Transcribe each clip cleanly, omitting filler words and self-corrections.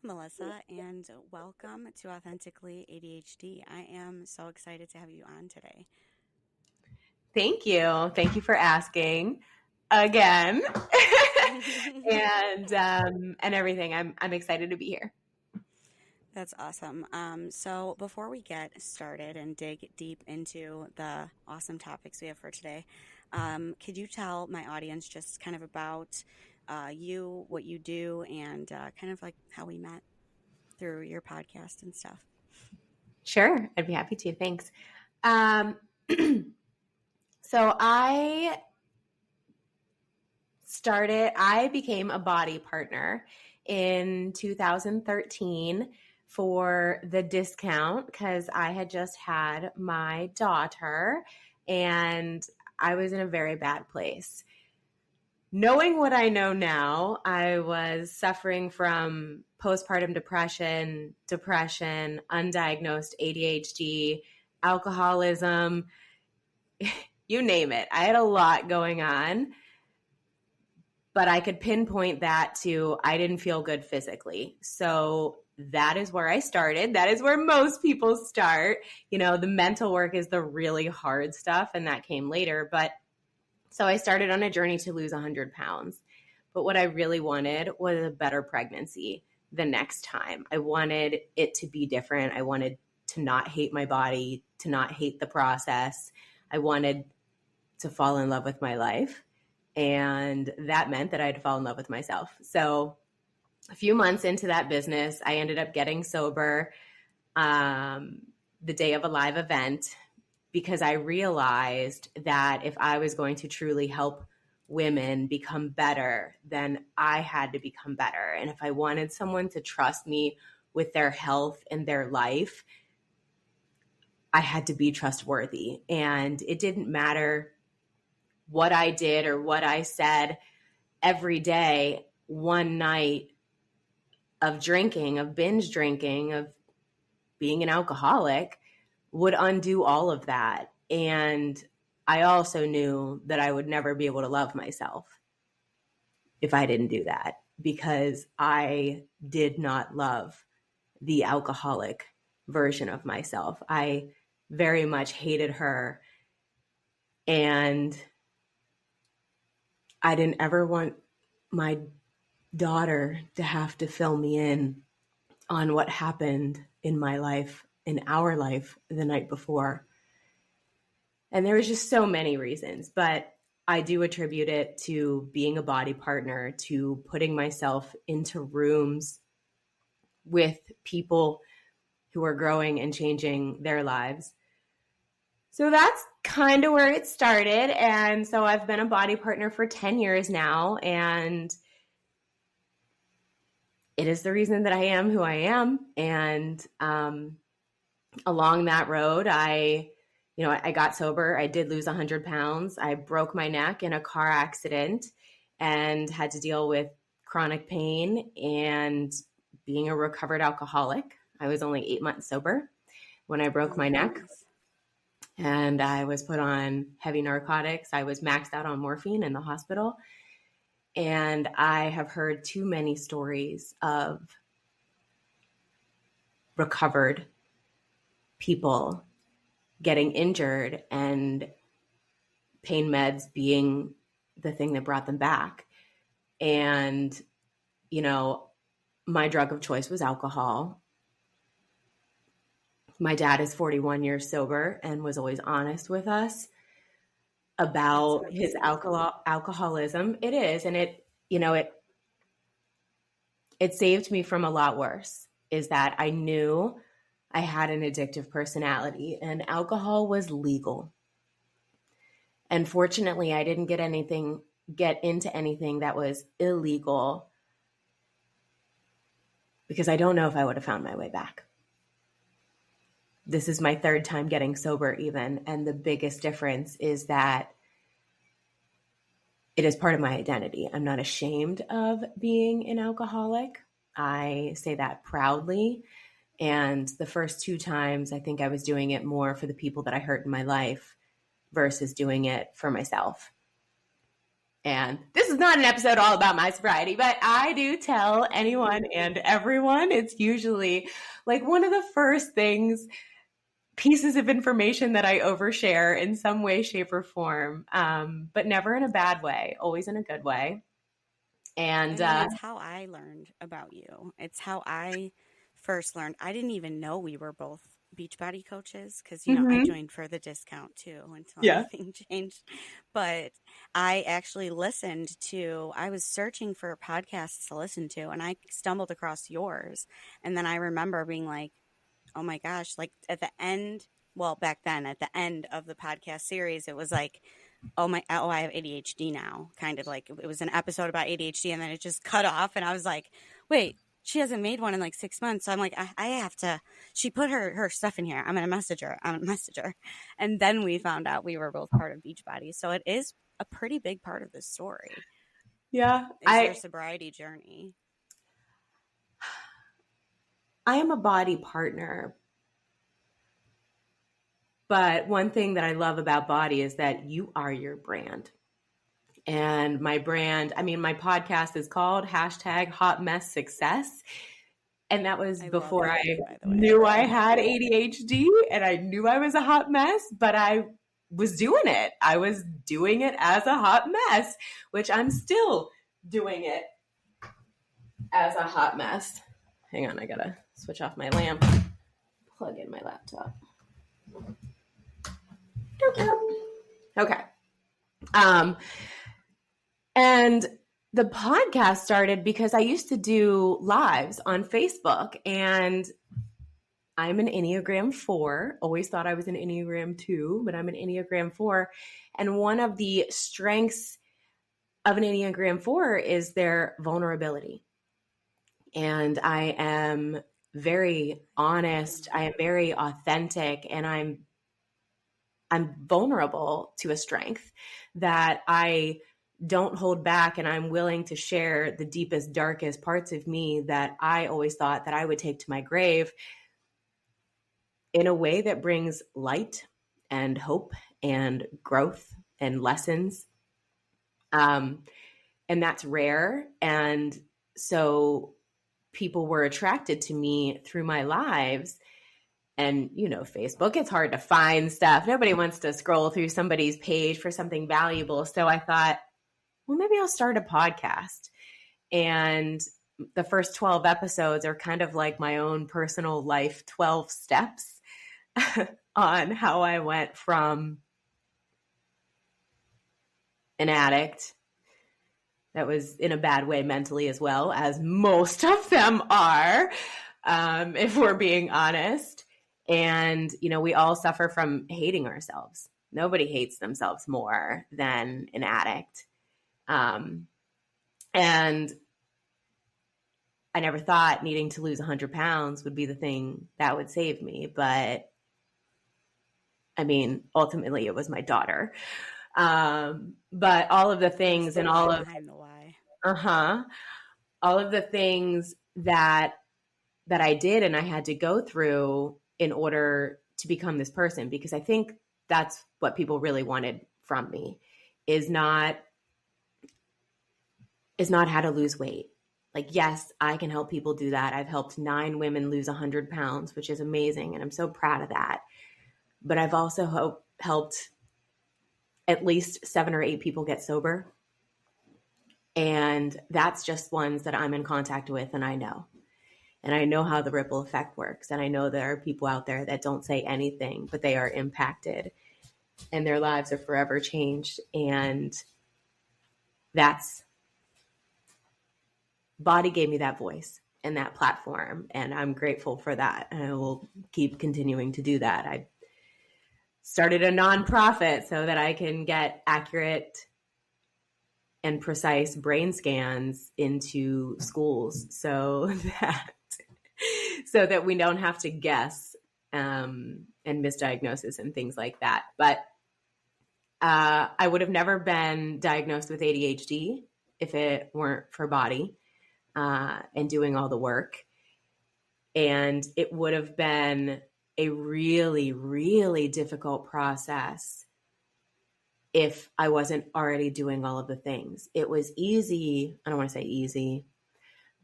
Melissa, and welcome to Authentically ADHD. I am so excited to have you on today. Thank you. Thank you for asking again. And everything. I'm excited to be here. That's awesome. So, before we get started and dig deep into the awesome topics we have for today, could you tell my audience just kind of about you, what you do, and kind of like how we met through your podcast and stuff? Sure, I'd be happy to. Thanks. Um, so I became a BODi partner in 2013 for the discount because I had just had my daughter and I was in a very bad place. Knowing what I know now, I was suffering from postpartum depression, undiagnosed ADHD, alcoholism, you name it. I had a lot going on, but I could pinpoint that to I didn't feel good physically. So that is where I started. That is where most people start. The mental work is the really hard stuff, and that came later. But so I started on a journey to lose 100 pounds. But what I really wanted was a better pregnancy the next time. I wanted it to be different. I wanted to not hate my body, to not hate the process. I wanted to fall in love with my life. And that meant that I had to fall in love with myself. So a few months into that business, I ended up getting sober the day of a live event because I realized that if I was going to truly help women become better, then I had to become better. And if I wanted someone to trust me with their health and their life, I had to be trustworthy. And it didn't matter what I did or what I said every day. One night of drinking, of binge drinking, of being an alcoholic would undo all of that. And I also knew that I would never be able to love myself if I didn't do that, because I did not love the alcoholic version of myself. I very much hated her, and I didn't ever want my daughter to have to fill me in on what happened in my life, in our life the night before. And there was just so many reasons, but I do attribute it to being a BODi partner, to putting myself into rooms with people who are growing and changing their lives. So that's kind of where it started. And so I've been a BODi partner for 10 years now, and it is the reason that I am who I am. And along that road, I got sober. I did lose 100 pounds. I broke my neck in a car accident and had to deal with chronic pain and being a recovered alcoholic. I was only 8 months sober when I broke my neck. And I was put on heavy narcotics. I was maxed out on morphine in the hospital. And I have heard too many stories of recovered people getting injured and pain meds being the thing that brought them back. And, my drug of choice was alcohol. My dad is 41 years sober and was always honest with us about his alcoholism. It is. And it saved me from a lot worse, is that I knew I had an addictive personality and alcohol was legal. And fortunately, I didn't get into anything that was illegal, because I don't know if I would have found my way back. This is my third time getting sober even. And the biggest difference is that it is part of my identity. I'm not ashamed of being an alcoholic. I say that proudly. And the first 2 times, I think I was doing it more for the people that I hurt in my life versus doing it for myself. And this is not an episode all about my sobriety, but I do tell anyone and everyone. It's usually like one of the first things, pieces of information that I overshare in some way, shape, or form, but never in a bad way, always in a good way. And I mean, it's how I learned about you. It's how I first learned. I didn't even know we were both Beachbody coaches because, I mhm, joined for the discount too until yeah. everything changed. But I actually I was searching for podcasts to listen to, and I stumbled across yours. And then I remember being like, oh my gosh, like at the end, well, back then, at the end of the podcast series, it was like, I have ADHD now. Kind of like it was an episode about ADHD, and then it just cut off, and I was like, wait, she hasn't made one in like 6 months. So I'm like, I have to. She put her stuff in here. I'm gonna message her. And then we found out we were both part of Beachbody. So it is a pretty big part of the story. Yeah. Is your sobriety journey? I am a BODi partner. But one thing that I love about BODi is that you are your brand. And my podcast is called #HotMessSuccess. And that was before I knew I had ADHD, and I knew I was a hot mess, but I was doing it. I was doing it as a hot mess, which I'm still doing it as a hot mess. Hang on, I gotta switch off my lamp, plug in my laptop. Okay. And the podcast started because I used to do lives on Facebook, and I'm an Enneagram 4. Always thought I was an Enneagram 2, but I'm an Enneagram 4. And one of the strengths of an Enneagram 4 is their vulnerability. And I am very honest. I am very authentic, and I'm vulnerable to a strength that I don't hold back, and I'm willing to share the deepest, darkest parts of me that I always thought that I would take to my grave in a way that brings light and hope and growth and lessons. And that's rare. And so people were attracted to me through my lives. And, Facebook, it's hard to find stuff. Nobody wants to scroll through somebody's page for something valuable. So I thought, well, maybe I'll start a podcast. And the first 12 episodes are kind of like my own personal life 12 steps on how I went from an addict that was in a bad way mentally, as well as most of them are, if we're being honest. And, we all suffer from hating ourselves. Nobody hates themselves more than an addict. And I never thought needing to lose 100 pounds would be the thing that would save me. But ultimately it was my daughter. But all of the things and all of behind the why. All of the things that I did and I had to go through in order to become this person, because I think that's what people really wanted from me, is not how to lose weight. Like, yes, I can help people do that. I've helped 9 women lose 100 pounds, which is amazing. And I'm so proud of that. But I've also helped at least 7 or 8 people get sober. And that's just ones that I'm in contact with, and I know. And I know how the ripple effect works. And I know there are people out there that don't say anything, but they are impacted and their lives are forever changed. And BODi gave me that voice and that platform. And I'm grateful for that. And I will keep continuing to do that. I started a nonprofit so that I can get accurate and precise brain scans into schools so that we don't have to guess and misdiagnosis and things like that. But I would have never been diagnosed with ADHD if it weren't for BODi and doing all the work. And it would have been a really, really difficult process if I wasn't already doing all of the things. It was easy. I don't want to say easy,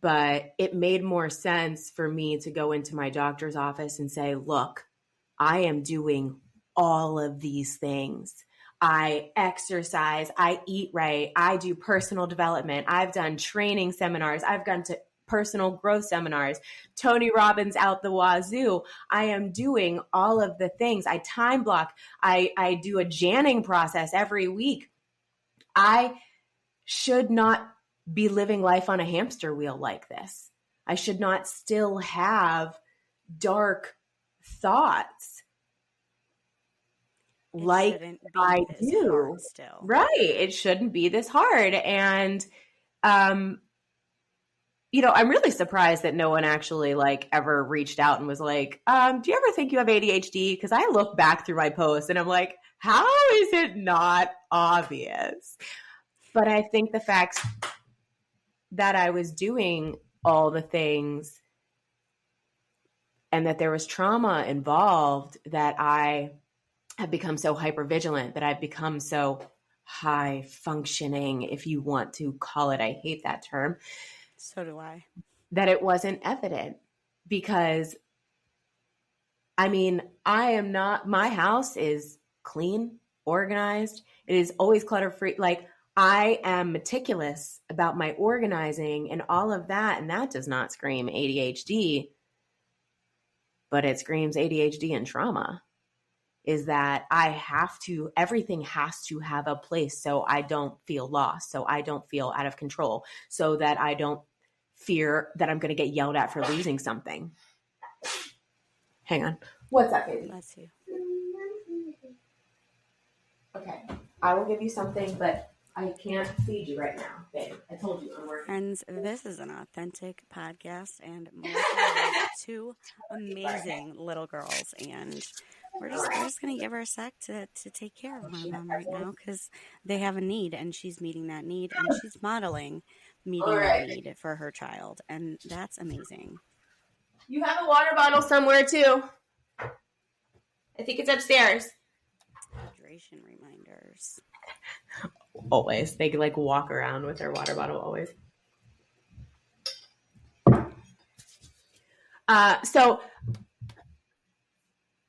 but it made more sense for me to go into my doctor's office and say, look, I am doing all of these things. I exercise, I eat right, I do personal development, I've done training seminars, I've gone to personal growth seminars, Tony Robbins out the wazoo. I am doing all of the things. I time block. I do a Janning process every week. I should not be living life on a hamster wheel like this. I should not still have dark thoughts like I do. Still. Right. It shouldn't be this hard. And, I'm really surprised that no one actually ever reached out and was like, do you ever think you have ADHD? Because I look back through my posts and I'm like, how is it not obvious? But I think the fact that I was doing all the things and that there was trauma involved, that I have become so hypervigilant, that I've become so high functioning, if you want to call it. I hate that term. So do I. That it wasn't evident, because I am not, my house is clean, organized. It is always clutter free. I am meticulous about my organizing and all of that. And that does not scream ADHD, but it screams ADHD and trauma. Is that everything has to have a place so I don't feel lost, so I don't feel out of control, so that I don't fear that I'm going to get yelled at for losing something. Hang on. What's up, baby? Bless you. Okay. I will give you something, but I can't feed you right now, babe. I told you I'm working. Friends, this is an authentic podcast, and Melissa has two amazing little girls, and we're just going to give her a sec to take care of one of them right now, because they have a need, and she's meeting that need, and she's modeling meeting that need for her child, and that's amazing. You have a water bottle somewhere, too. I think it's upstairs. Hydration reminders. Always. They walk around with their water bottle always. So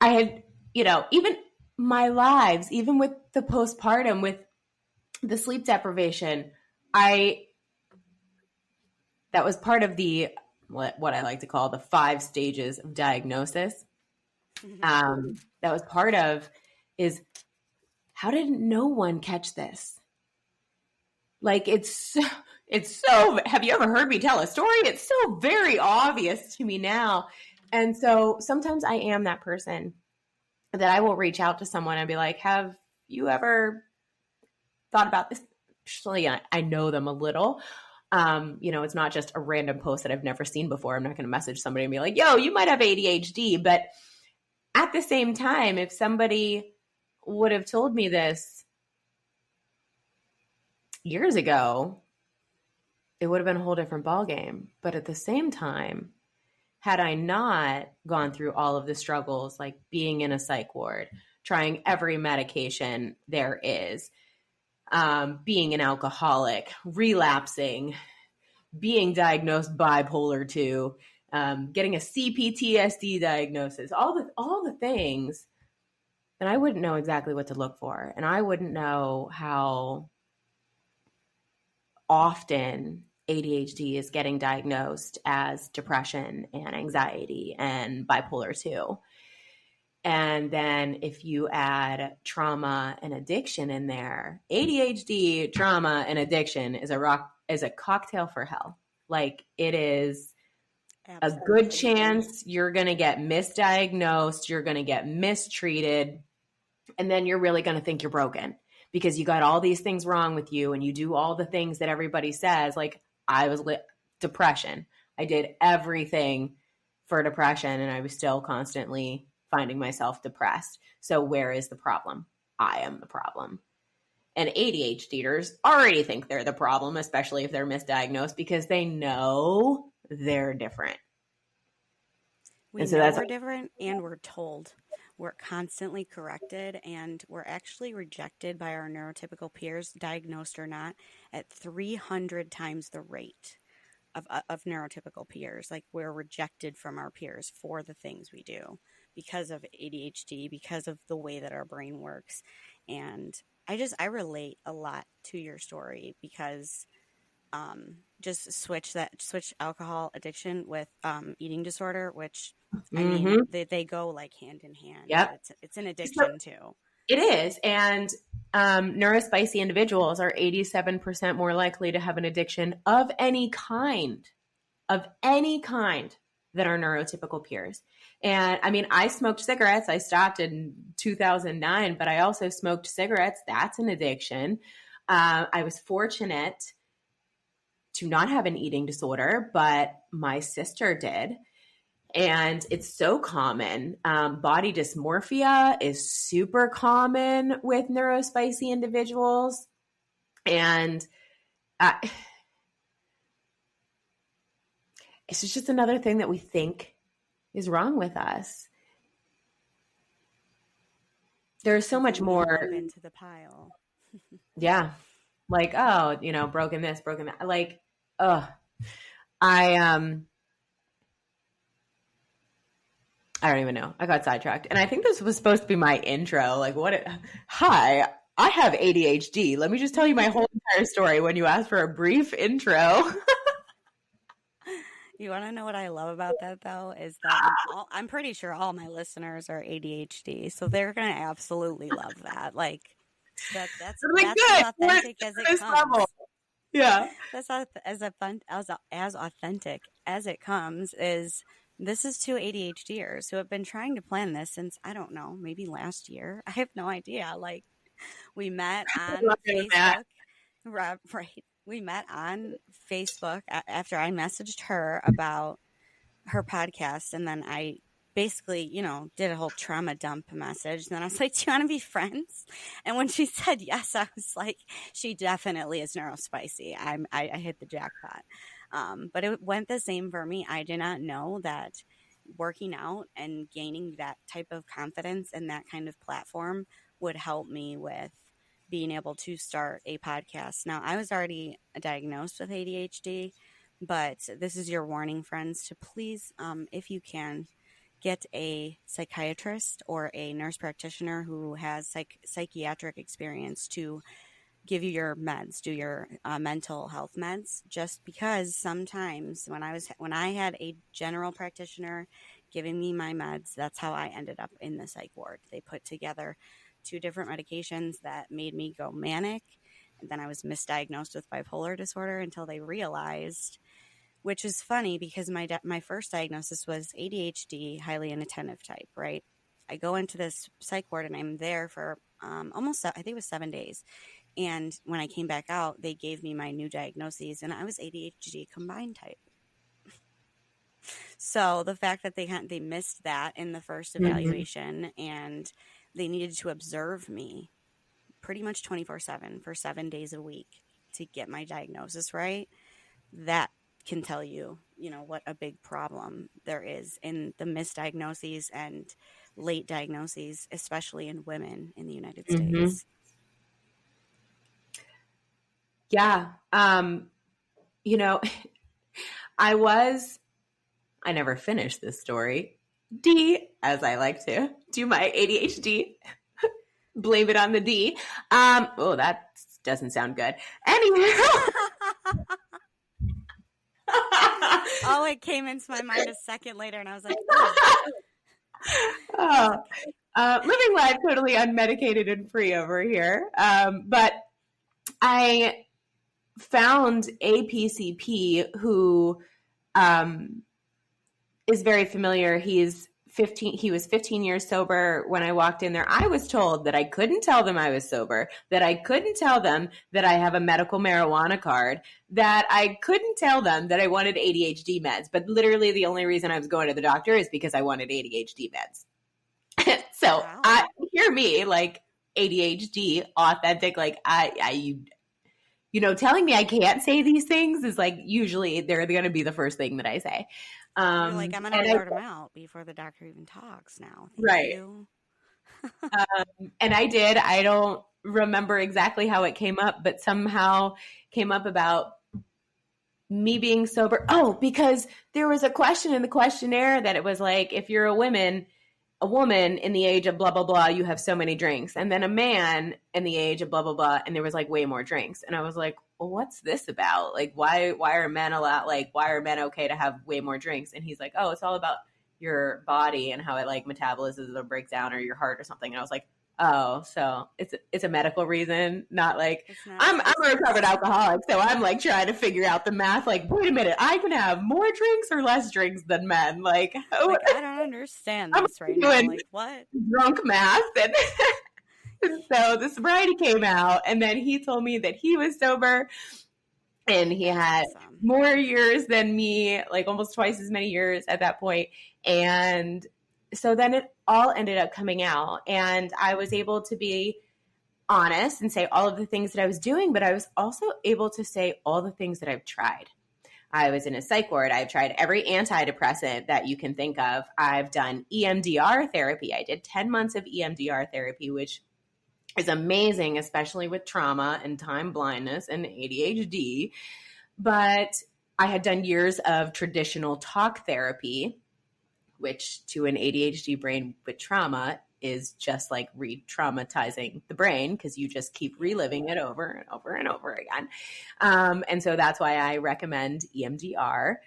I had, even my lives, even with the postpartum, with the sleep deprivation, that was part of what I like to call the 5 stages of diagnosis. That was part of is, how did no one catch this? It's so, have you ever heard me tell a story? It's so very obvious to me now. And so sometimes I am that person that I will reach out to someone and be like, have you ever thought about this? Actually, I know them a little. It's not just a random post that I've never seen before. I'm not going to message somebody and be like, yo, you might have ADHD. But at the same time, if somebody would have told me this years ago, it would have been a whole different ballgame. But at the same time, had I not gone through all of the struggles, like being in a psych ward, trying every medication there is, being an alcoholic, relapsing, being diagnosed bipolar 2, getting a CPTSD diagnosis, all the things, then I wouldn't know exactly what to look for. And I wouldn't know how often ADHD is getting diagnosed as depression and anxiety and bipolar 2. And then if you add trauma and addiction in there, ADHD, trauma, and addiction is a cocktail for hell. It is Absolutely. A good chance you're going to get misdiagnosed, you're going to get mistreated, and then you're really going to think you're broken because you got all these things wrong with you and you do all the things that everybody says. I was depression. I did everything for depression and I was still constantly finding myself depressed. So where is the problem? I am the problem. And ADHDers already think they're the problem, especially if they're misdiagnosed, because they know they're different. We're different, and we're told we're constantly corrected, and we're actually rejected by our neurotypical peers, diagnosed or not, at 300 times the rate of neurotypical peers. Like, we're rejected from our peers for the things we do because of ADHD, because of the way that our brain works. And I relate a lot to your story because just switch alcohol addiction with eating disorder, which I mean Mm-hmm. they go like hand in hand, but Yep. it's an So addiction too. it is. And neurospicy individuals are 87% more likely to have an addiction of any kind than our neurotypical peers. And I mean, I smoked cigarettes. I stopped in 2009, but I also smoked cigarettes. That's an addiction. I was fortunate to not have an eating disorder, but my sister did. And it's so common. Body dysmorphia is super common with neurospicy individuals. And it's just another thing that we think is wrong with us. There's so much more into the pile. Yeah. Like, oh, broken this, broken that. Like, I I don't even know. I got sidetracked. And I think this was supposed to be my intro. Like, hi, I have ADHD. Let me just tell you my whole entire story when you asked for a brief intro. You want to know what I love about that, though, is that I'm pretty sure all my listeners are ADHD, so they're gonna absolutely love that. Like, that's Like, as authentic as it comes. Level. Yeah, That's as authentic as it comes. This is two ADHDers who have been trying to plan this since, I don't know, maybe last year. I have no idea. Like, we met on Facebook, right? We met on Facebook after I messaged her about her podcast, and then I basically, did a whole trauma dump message. And then I was like, "Do you want to be friends?" And when she said yes, I was like, "She definitely is neurospicy." I hit the jackpot. But it went the same for me. I did not know that working out and gaining that type of confidence and that kind of platform would help me with being able to start a podcast. Now, I was already diagnosed with ADHD, but this is your warning, friends, to please, if you can, get a psychiatrist or a nurse practitioner who has psychiatric experience to give you your meds, do your mental health meds. Just because sometimes when I had a general practitioner giving me my meds, that's how I ended up in the psych ward. They put together 2 different medications that made me go manic, and then I was misdiagnosed with bipolar disorder until they realized, which is funny because my first diagnosis was ADHD, highly inattentive type, right? I go into this psych ward and I'm there for almost, I think it was 7 days. And when I came back out, they gave me my new diagnoses, and I was ADHD combined type. So the fact that they missed that in the first evaluation, and they needed to observe me pretty much 24/7 for 7 days a week to get my diagnosis right, that can tell you, what a big problem there is in the misdiagnoses and late diagnoses, especially in women in the United States. Yeah. I never finished this story. D, as I like to do my ADHD, blame it on the D. That doesn't sound good. Anyway. Oh, it came into my mind a second later, and I was like, living life totally unmedicated and free over here. But I found a PCP who is very familiar. He was 15 years sober when I walked in there. I was told that I couldn't tell them I was sober, that I couldn't tell them that I have a medical marijuana card, that I couldn't tell them that I wanted ADHD meds. But literally the only reason I was going to the doctor is because I wanted ADHD meds. So wow. Hear me, like, ADHD, authentic, like telling me I can't say these things is like, usually they're going to be the first thing that I say. You're like, I'm going to blurt them out before the doctor even talks now. Thank right. you. And I did. I don't remember exactly how it came up, but somehow came up about me being sober. Oh, because there was a question in the questionnaire that it was like, if you're a woman in the age of blah, blah, blah, you have so many drinks. And then a man in the age of blah, blah, blah, and there was like way more drinks. And I was like, well, what's this about? Like, why are men allowed, like, why are men okay to have way more drinks? And he's like, oh, it's all about your body and how it like metabolizes or breaks down, or your heart or something. And I was like, oh, so it's a medical reason, not like It's not I'm a recovered science. alcoholic, so I'm like trying to figure out the math. Like, wait a minute, I can have more drinks or less drinks than men. Like, oh, Like, I don't understand I'm this right now. doing Like, what? drunk math, and so the sobriety came out, and then he told me that he was sober, and he That's had awesome. more years than me, like almost twice as many years at that point. And so then it all ended up coming out, and I was able to be honest and say all of the things that I was doing, but I was also able to say all the things that I've tried. I was in a psych ward. I've tried every antidepressant that you can think of. I've done EMDR therapy. I did 10 months of EMDR therapy, which is amazing, especially with trauma and time blindness and ADHD. But I had done years of traditional talk therapy, which to an ADHD brain with trauma is just like re-traumatizing the brain because you just keep Yeah. reliving it over and over and over again. And so that's why I recommend EMDR.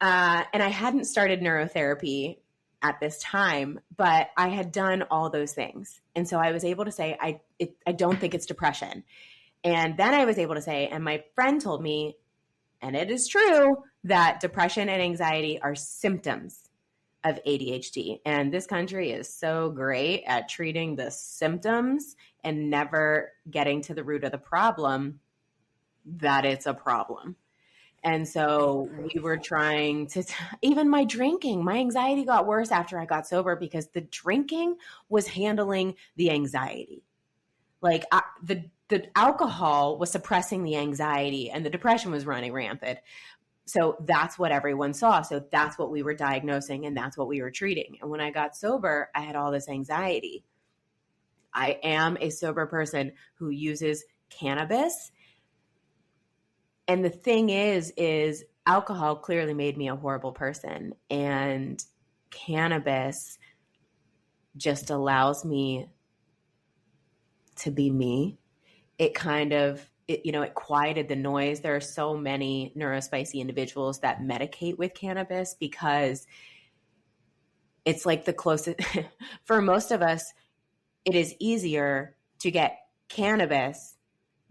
And I hadn't started neurotherapy at this time, but I had done all those things. And so I was able to say, I don't think it's depression. And then I was able to say, and my friend told me, and it is true, that depression and anxiety are symptoms of ADHD. And this country is so great at treating the symptoms and never getting to the root of the problem that it's a problem. And I so we agree. were trying to, even my drinking, my anxiety got worse after I got sober because the drinking was handling the anxiety. Like the alcohol was suppressing the anxiety and the depression was running rampant. So that's what everyone saw. So that's what we were diagnosing and that's what we were treating. And when I got sober, I had all this anxiety. I am a sober person who uses cannabis. And the thing is alcohol clearly made me a horrible person. And cannabis just allows me to be me. It kind of, it quieted the noise. There are so many neurospicy individuals that medicate with cannabis because it's like the closest, for most of us, it is easier to get cannabis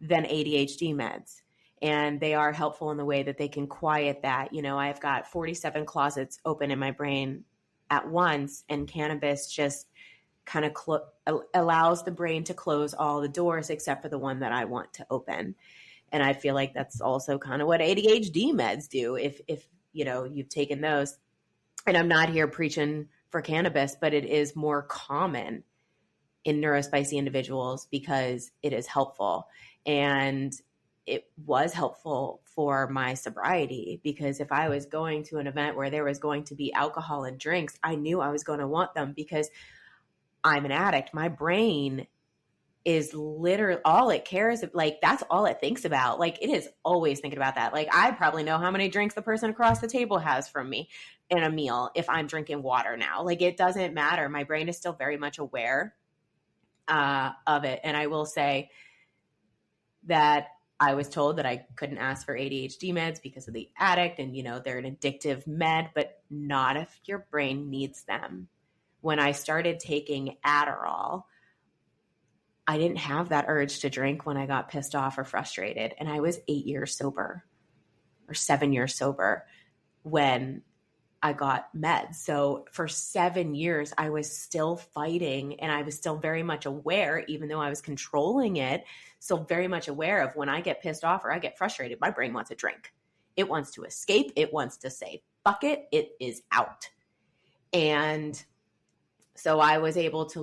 than ADHD meds. And they are helpful in the way that they can quiet that. I've got 47 closets open in my brain at once, and cannabis just kind of allows the brain to close all the doors except for the one that I want to open. And I feel like that's also kind of what ADHD meds do if you've taken those. And I'm not here preaching for cannabis, but it is more common in neurospicy individuals because it is helpful. And it was helpful for my sobriety because if I was going to an event where there was going to be alcohol and drinks, I knew I was going to want them because I'm an addict. My brain is literally all it cares, like that's all it thinks about. Like it is always thinking about that. Like I probably know how many drinks the person across the table has from me in a meal if I'm drinking water now. Like it doesn't matter. My brain is still very much aware of it. And I will say that I was told that I couldn't ask for ADHD meds because of the addict and, they're an addictive med, but not if your brain needs them. When I started taking Adderall, I didn't have that urge to drink when I got pissed off or frustrated. And I was 8 years sober or 7 years sober when I got meds. So for 7 years, I was still fighting and I was still very much aware, even though I was controlling it, still very much aware of when I get pissed off or I get frustrated, my brain wants a drink. It wants to escape. It wants to say, fuck it. It is out. And so I was able to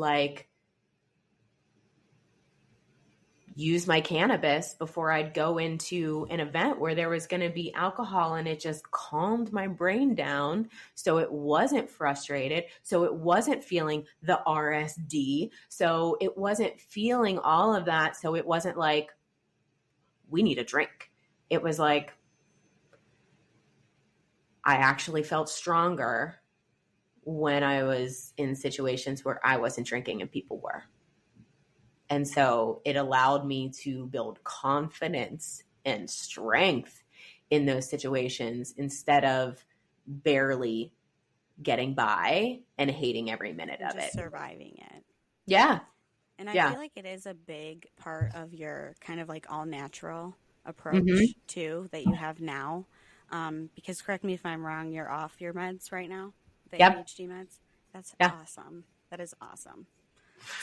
use my cannabis before I'd go into an event where there was going to be alcohol, and it just calmed my brain down so it wasn't frustrated, so it wasn't feeling the RSD, so it wasn't feeling all of that, so it wasn't like, we need a drink. It was like, I actually felt stronger when I was in situations where I wasn't drinking and people were. And so it allowed me to build confidence and strength in those situations instead of barely getting by and hating every minute of it. Surviving it. Yeah. And I feel like it is a big part of your kind of like all natural approach too that you have now. Because correct me if I'm wrong, you're off your meds right now, the ADHD meds. That's awesome. That is awesome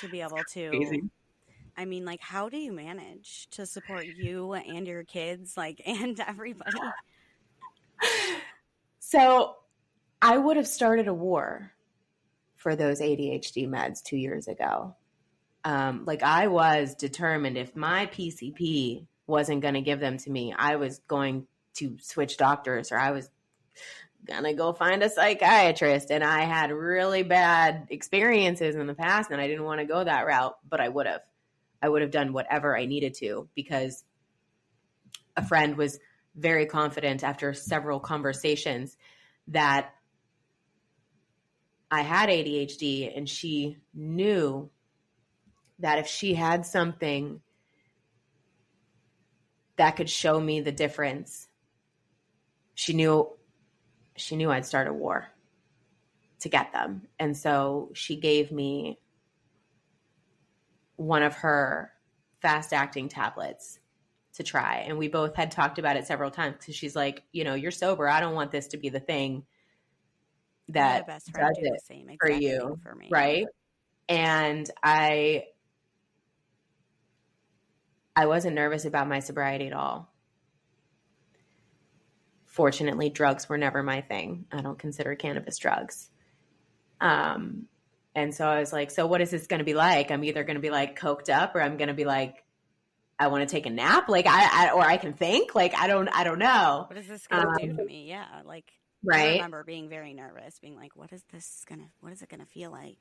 to be able to. Amazing. I mean, like, how do you manage to support you and your kids, like, and everybody? So I would have started a war for those ADHD meds 2 years ago. Like, I was determined if my PCP wasn't going to give them to me, I was going to switch doctors, or I was going to go find a psychiatrist. And I had really bad experiences in the past, and I didn't want to go that route, but I would have done whatever I needed to, because a friend was very confident after several conversations that I had ADHD, and she knew that if she had something that could show me the difference, she knew I'd start a war to get them. And so she gave me one of her fast-acting tablets to try. And we both had talked about it several times, because she's like, you're sober. I don't want this to be the thing that does it for you. For me. Right. And I wasn't nervous about my sobriety at all. Fortunately, drugs were never my thing. I don't consider cannabis drugs. And so I was like, so what is this going to be like? I'm either going to be like coked up, or I'm going to be like, I want to take a nap. Like or I can think, like, I don't know. What is this going to do to me? Yeah. Like, right. I remember being very nervous, being like, what is it going to feel like?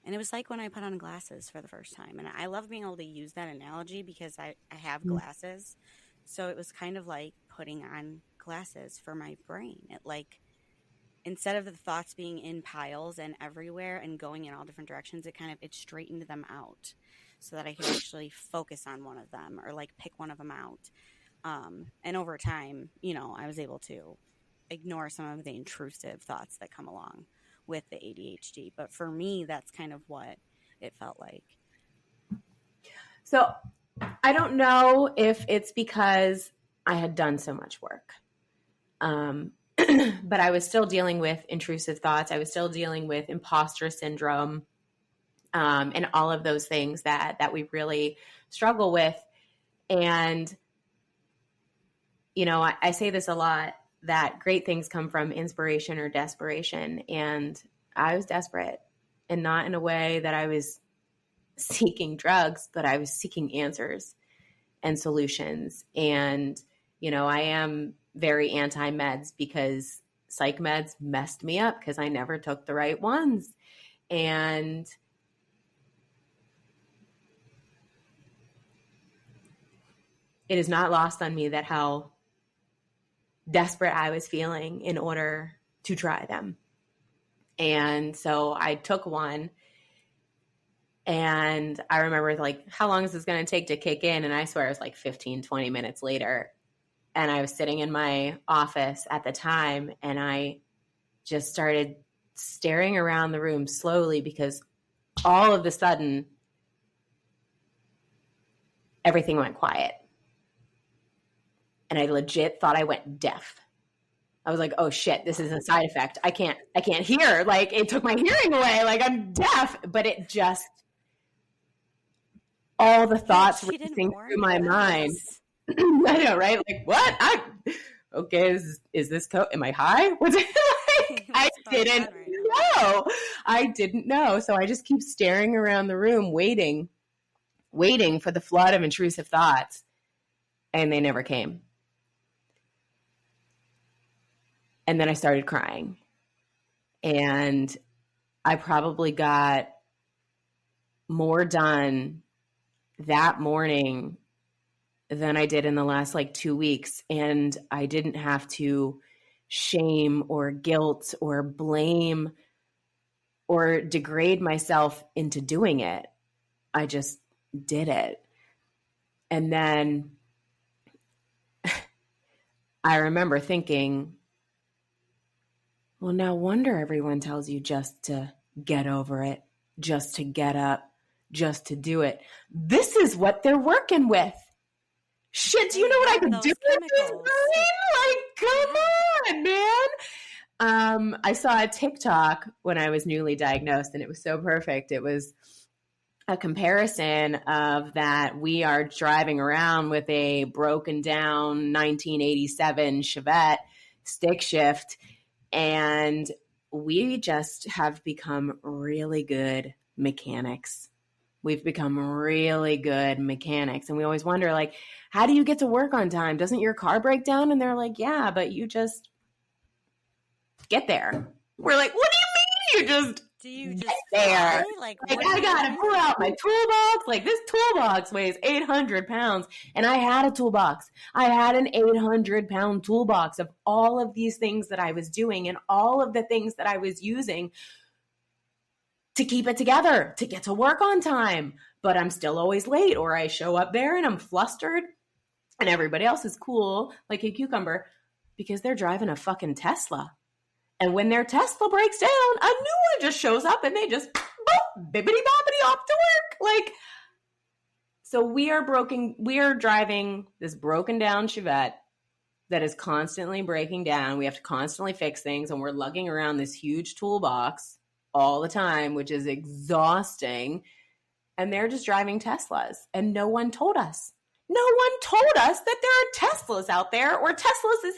And it was like when I put on glasses for the first time. And I love being able to use that analogy because I have glasses. So it was kind of like putting on glasses for my brain. It like, instead of the thoughts being in piles and everywhere and going in all different directions, it straightened them out so that I could actually focus on one of them, or like pick one of them out. And over time, I was able to ignore some of the intrusive thoughts that come along with the ADHD. But for me, that's kind of what it felt like. So I don't know if it's because I had done so much work. But I was still dealing with intrusive thoughts. I was still dealing with imposter syndrome, and all of those things that we really struggle with. And, I say this a lot, that great things come from inspiration or desperation. And I was desperate, and not in a way that I was seeking drugs, but I was seeking answers and solutions. And, I am very anti-meds, because psych meds messed me up because I never took the right ones. And it is not lost on me that how desperate I was feeling in order to try them. And so I took one, and I remember like, how long is this going to take to kick in? And I swear it was like 15, 20 minutes later. And I was sitting in my office at the time, and I just started staring around the room slowly, because all of a sudden everything went quiet. And I legit thought I went deaf. I was like, oh shit, this is a side effect. I can't hear. Like, it took my hearing away. Like, I'm deaf. But it just, all the thoughts racing through my mind. I know, right? Like, what? Okay, is this am I high? What's it like? I didn't know. I didn't know. So I just keep staring around the room, waiting waiting for the flood of intrusive thoughts, and they never came. And then I started crying. And I probably got more done that morning than I did in the last like 2 weeks. And I didn't have to shame or guilt or blame or degrade myself into doing it. I just did it. And then I remember thinking, well, no wonder everyone tells you just to get over it, just to get up, just to do it. This is what they're working with. Shit, do you know what I could do with this brain? Like, come on, man. I saw a TikTok when I was newly diagnosed, and it was so perfect. It was a comparison of that we are driving around with a broken down 1987 Chevette stick shift, and we just have become really good mechanics. We've become really good mechanics. And we always wonder, like, how do you get to work on time? Doesn't your car break down? And they're like, yeah, but you just get there. We're like, what do you mean you just get there? Like I got to pull out my toolbox. Like, this toolbox weighs 800 pounds. And I had a toolbox. I had an 800-pound toolbox of all of these things that I was doing and all of the things that I was using to keep it together, to get to work on time. But I'm still always late, or I show up there and I'm flustered and everybody else is cool like a cucumber because they're driving a fucking Tesla. And when their Tesla breaks down, a new one just shows up and they just boop, bibbity boppity off to work. Like, so we are driving this broken down Chevette that is constantly breaking down. We have to constantly fix things, and we're lugging around this huge toolbox all the time, which is exhausting. And they're just driving Teslas. And no one told us. No one told us that there are Teslas out there, or Teslas is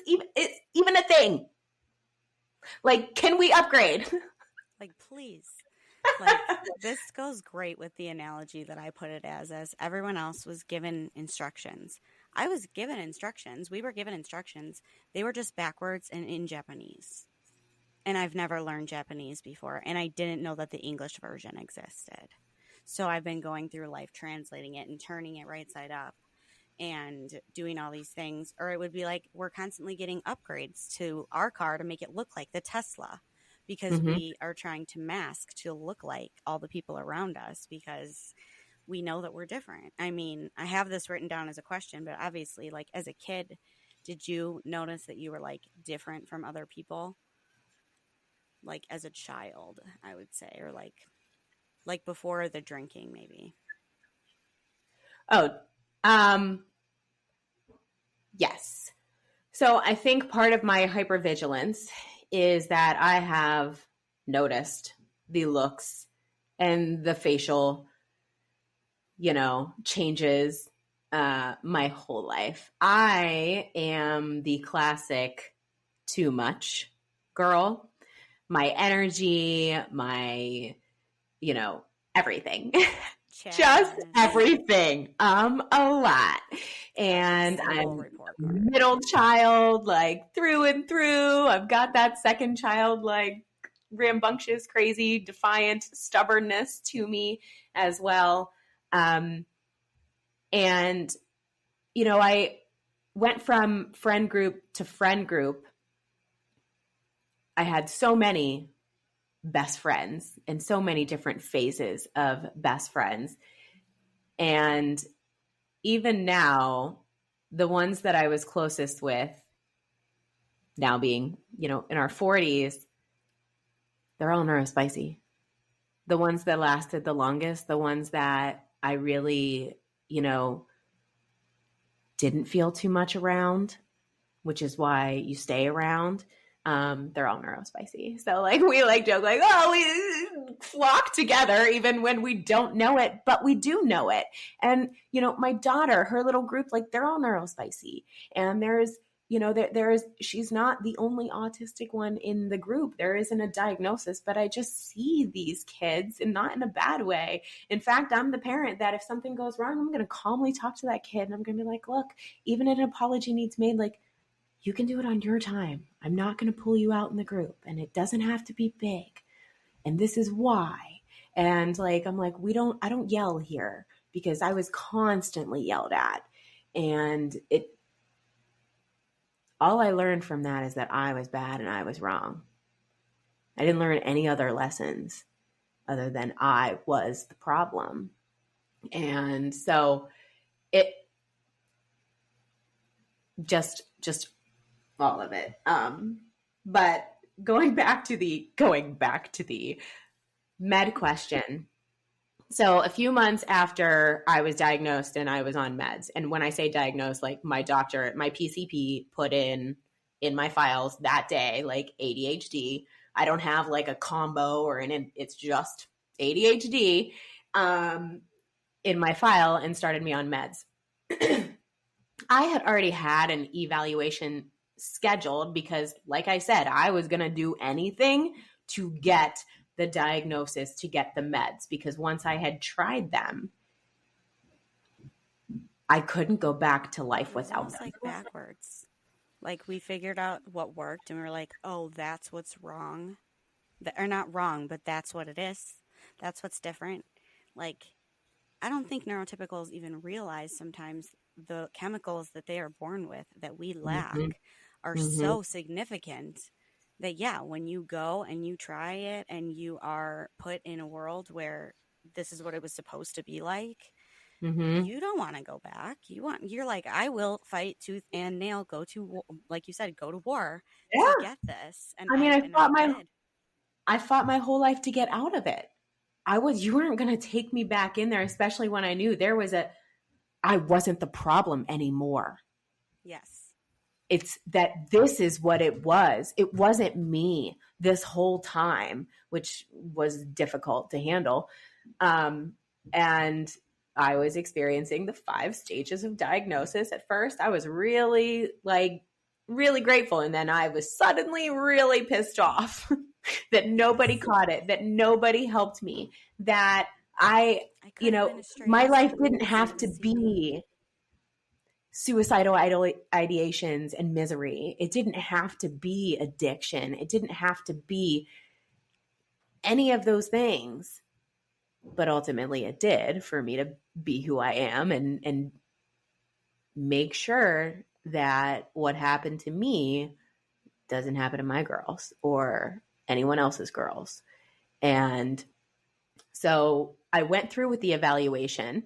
even a thing. Like, can we upgrade? Like, please. Like, this goes great with the analogy that I put it as everyone else was given instructions. I was given instructions. We were given instructions. They were just backwards and in Japanese. And I've never learned Japanese before, and I didn't know that the English version existed. So I've been going through life translating it and turning it right side up and doing all these things. Or it would be like we're constantly getting upgrades to our car to make it look like the Tesla, because we are trying to mask to look like all the people around us, because we know that we're different. I mean, I have this written down as a question, but obviously, like, as a kid, did you notice that you were, like, different from other people? Like, as a child, I would say, or like before the drinking, maybe. Yes. So I think part of my hypervigilance is that I have noticed the looks and the facial, changes my whole life. I am the classic too much girl. My energy, my, everything. Just everything. A lot. And I'm middle child, like, through and through. I've got that second child, like, rambunctious, crazy, defiant stubbornness to me as well. And, I went from friend group to friend group. I had so many best friends and so many different phases of best friends. And even now, the ones that I was closest with, now being, in our 40s, they're all neurospicy. The ones that lasted the longest, the ones that I really, didn't feel too much around, which is why you stay around. They're all neurospicy. So, like, we joke, like, oh, we flock together even when we don't know it, but we do know it. And, my daughter, her little group, like, they're all neurospicy. And there's, she's not the only autistic one in the group. There isn't a diagnosis, but I just see these kids, and not in a bad way. In fact, I'm the parent that if something goes wrong, I'm going to calmly talk to that kid, and I'm going to be like, look, even if an apology needs made, like, you can do it on your time. I'm not going to pull you out in the group, and it doesn't have to be big. And this is why. And like, I'm like, I don't yell here, because I was constantly yelled at. And all I learned from that is that I was bad and I was wrong. I didn't learn any other lessons other than I was the problem. And so it just all of it. But going back to the med question. So a few months after I was diagnosed and I was on meds, and when I say diagnosed, like my doctor, my PCP put in my files that day, like ADHD. I don't have like a combo it's just ADHD in my file, and started me on meds. I had already had an evaluation scheduled because, like I said, I was going to do anything to get the diagnosis, to get the meds, because once I had tried them, I couldn't go back to life without them. Like backwards. Like we figured out what worked and we were like, oh, that's what's wrong. Or not wrong, but that's what it is. That's what's different. Like, I don't think neurotypicals even realize sometimes the chemicals that they are born with that we lack are so significant that, yeah, when you go and you try it and you are put in a world where this is what it was supposed to be like, you don't want to go back. You're like, I will fight tooth and nail, like you said, go to war to get this. And I fought my whole life to get out of it. You weren't going to take me back in there, especially when I knew I wasn't the problem anymore. Yes. It's that this is what it was. It wasn't me this whole time, which was difficult to handle. And I was experiencing the 5 stages of diagnosis. At first, I was really grateful. And then I was suddenly really pissed off that nobody caught it, that nobody helped me, that my life didn't have to be suicidal ideations and misery. It didn't have to be addiction. It didn't have to be any of those things. But ultimately it did, for me to be who I am and make sure that what happened to me doesn't happen to my girls or anyone else's girls. And so I went through with the evaluation.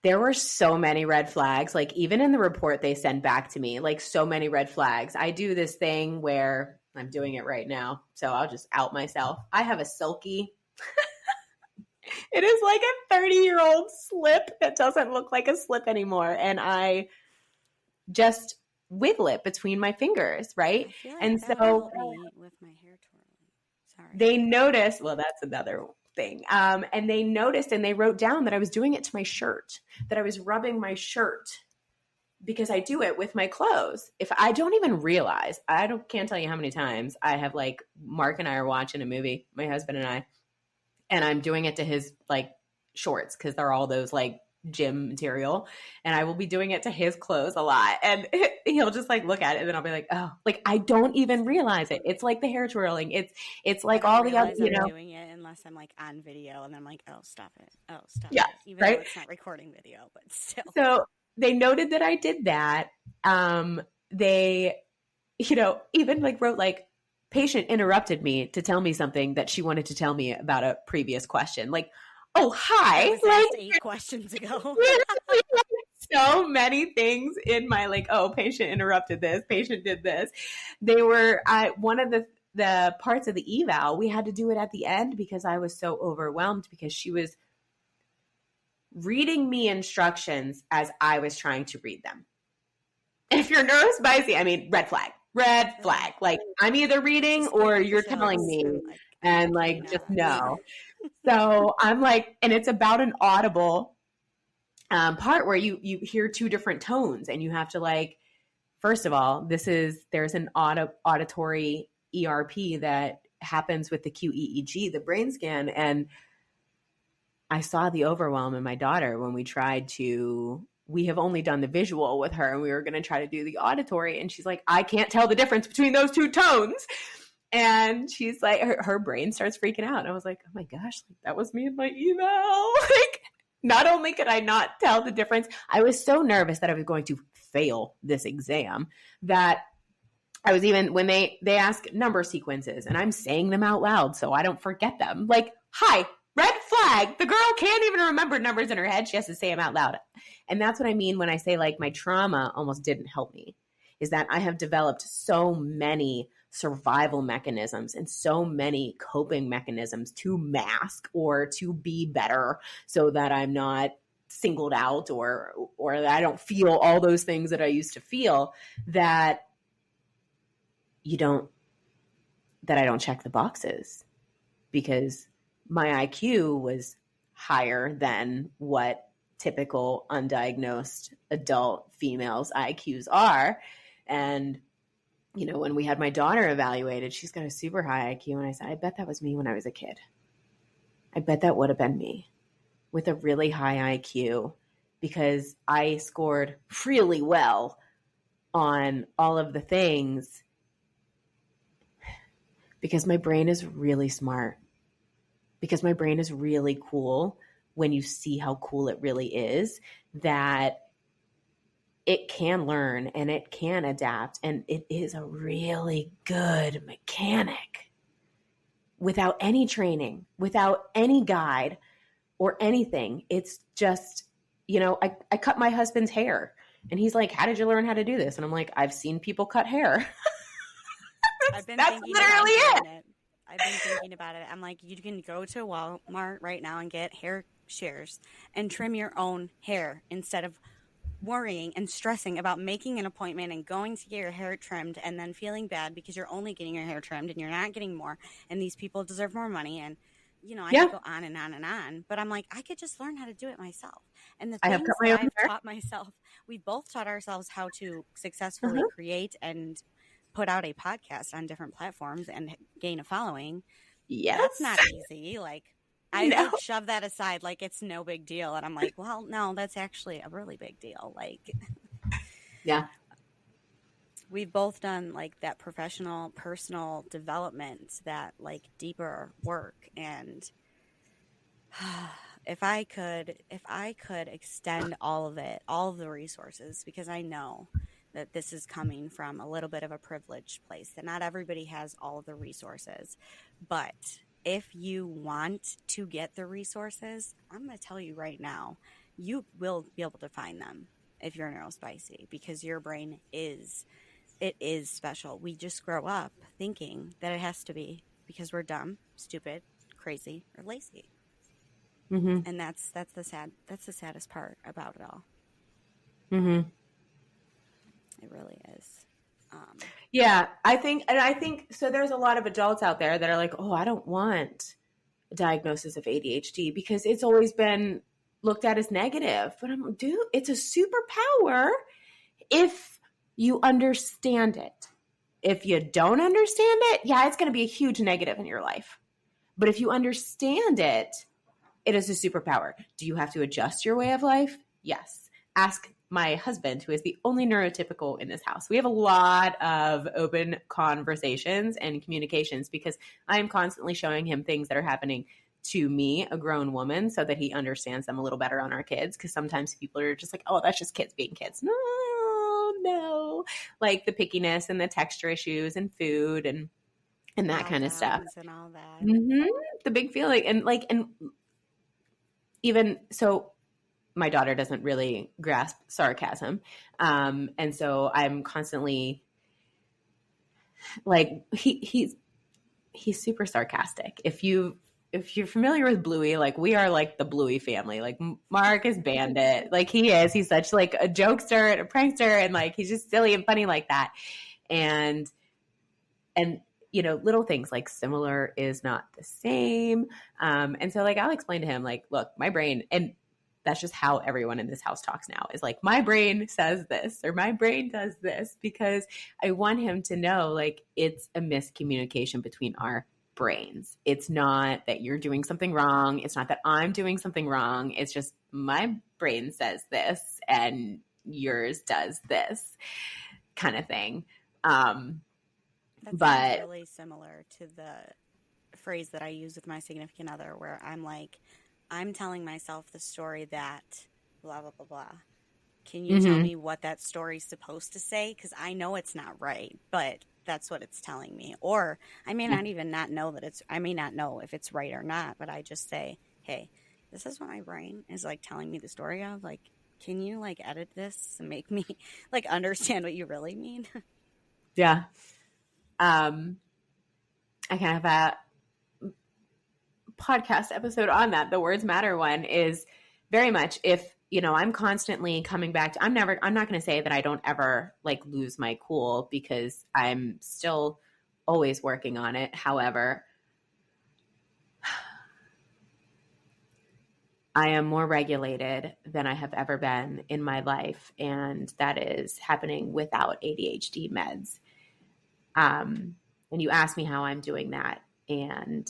There were so many red flags, like even in the report they send back to me, like so many red flags. I do this thing where I'm doing it right now, so I'll just out myself. I have a silky, it is like a 30-year-old slip that doesn't look like a slip anymore. And I just wiggle it between my fingers, right? I feel like and that so with my hair twirling. Sorry. They noticed, well, that's another thing. And they noticed and they wrote down that I was doing it to my shirt, that I was rubbing my shirt because I do it with my clothes. If I don't even realize, can't tell you how many times I have, like, Mark and I are watching a movie, my husband and I'm doing it to his like shorts, because they're all those like gym material, and I will be doing it to his clothes a lot, and he'll just like look at it and then I'll be like, oh, like I don't even realize it. It's like the hair twirling. It's like all the other, I'm doing it unless I'm like on video, and then I'm like, oh, stop it. Yeah, it. Even though it's not recording video, but still. So they noted that I did that. They, even like wrote like, patient interrupted me to tell me something that she wanted to tell me about a previous question. Like, oh, hi. I was asked 8 questions ago. So many things in my like, oh, patient interrupted this, patient did this. They were one of the parts of the eval, we had to do it at the end because I was so overwhelmed, because she was reading me instructions as I was trying to read them. If you're neurospicy, I mean, red flag. Like, I'm either reading or you're telling me, and like, just no. So I'm like, and it's about an audible part where you hear 2 different tones, and you have to like first of all, there's an auditory ERP that happens with the QEEG, the brain scan. And I saw the overwhelm in my daughter when we have only done the visual with her, and we were going to try to do the auditory. And she's like, I can't tell the difference between those two tones. And she's like, her brain starts freaking out. And I was like, oh my gosh, like, that was me in my eval. Like, not only could I not tell the difference, I was so nervous that I was going to fail this exam that I was even, when they ask number sequences and I'm saying them out loud so I don't forget them. Like, hi, red flag. The girl can't even remember numbers in her head. She has to say them out loud. And that's what I mean when I say like my trauma almost didn't help me, is that I have developed so many survival mechanisms and so many coping mechanisms to mask or to be better so that I'm not singled out or that I don't feel all those things that I used to feel, that I don't check the boxes, because my IQ was higher than what typical undiagnosed adult females' IQs are. And when we had my daughter evaluated, she's got a super high IQ. And I said, I bet that was me when I was a kid. I bet that would have been me with a really high IQ, because I scored really well on all of the things because my brain is really smart, because my brain is really cool when you see how cool it really is, that it can learn and it can adapt, and it is a really good mechanic without any training, without any guide or anything. It's just, I cut my husband's hair and he's like, how did you learn how to do this? And I'm like, I've seen people cut hair. I've been That's thinking literally about it. I've been thinking about it. I'm like, you can go to Walmart right now and get hair shears and trim your own hair instead of worrying and stressing about making an appointment and going to get your hair trimmed and then feeling bad because you're only getting your hair trimmed and you're not getting more, and these people deserve more money. And I could go on and on and on, but I'm like, I could just learn how to do it myself. And the things that I've taught myself, we both taught ourselves how to successfully create and put out a podcast on different platforms and gain a following. Yes. That's not easy. Like, I like shove that aside like it's no big deal. And I'm like, well, no, that's actually a really big deal. Like, yeah, we've both done like that professional, personal development, that like deeper work. And if I could extend all of it, all of the resources, because I know that this is coming from a little bit of a privileged place, that not everybody has all of the resources. But if you want to get the resources, I'm going to tell you right now, you will be able to find them if you're neurospicy, because your brain is special. We just grow up thinking that it has to be, because we're dumb, stupid, crazy, or lazy. Mm-hmm. And that's the saddest part about it all. Mm-hmm. It really is. Yeah, I think so. There's a lot of adults out there that are like, oh, I don't want a diagnosis of ADHD because it's always been looked at as negative. But I'm, dude, it's a superpower if you understand it. If you don't understand it, yeah, it's going to be a huge negative in your life. But if you understand it, it is a superpower. Do you have to adjust your way of life? Yes. Ask my husband, who is the only neurotypical in this house. We have a lot of open conversations and communications because I am constantly showing him things that are happening to me, a grown woman, so that he understands them a little better on our kids. Because sometimes people are just like, oh, that's just kids being kids. No. Like the pickiness and the texture issues and food and that kind of stuff. And all that. Mm-hmm. The big feeling. And even so, my daughter doesn't really grasp sarcasm. And so I'm constantly like, he's super sarcastic. If you're familiar with Bluey, like we are like the Bluey family, like Mark is Bandit. Like he's such like a jokester and a prankster. And like, he's just silly and funny like that. And little things like similar is not the same. And so like, I'll explain to him like, look, my brain, and that's just how everyone in this house talks now, is like, my brain says this or my brain does this, because I want him to know, like, it's a miscommunication between our brains. It's not that you're doing something wrong. It's not that I'm doing something wrong. It's just my brain says this and yours does this kind of thing. That sounds But really similar to the phrase that I use with my significant other, where I'm like, I'm telling myself the story that blah, blah, blah, blah. Can you tell me what that story's supposed to say? Because I know it's not right, but that's what it's telling me. Or I may not even not know that I may not know if it's right or not, but I just say, hey, this is what my brain is like telling me the story of. Like, can you like edit this and make me like understand what you really mean? yeah, I kind of have a podcast episode on that. The words matter one is very much, if, I'm constantly coming back to, I'm not going to say that I don't ever like lose my cool, because I'm still always working on it. However, I am more regulated than I have ever been in my life. And that is happening without ADHD meds. And you asked me how I'm doing that. And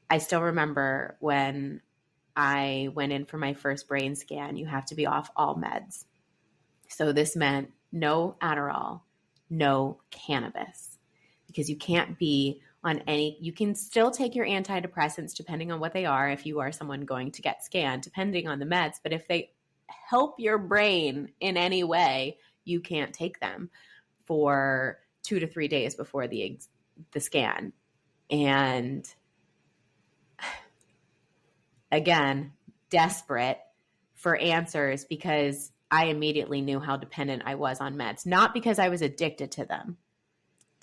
I still remember when I went in for my first brain scan, you have to be off all meds. So this meant no Adderall, no cannabis, because you can't be on any, you can still take your antidepressants depending on what they are, if you are someone going to get scanned, depending on the meds. But if they help your brain in any way, you can't take them for 2 to 3 days before the scan. And again, desperate for answers, because I immediately knew how dependent I was on meds, not because I was addicted to them.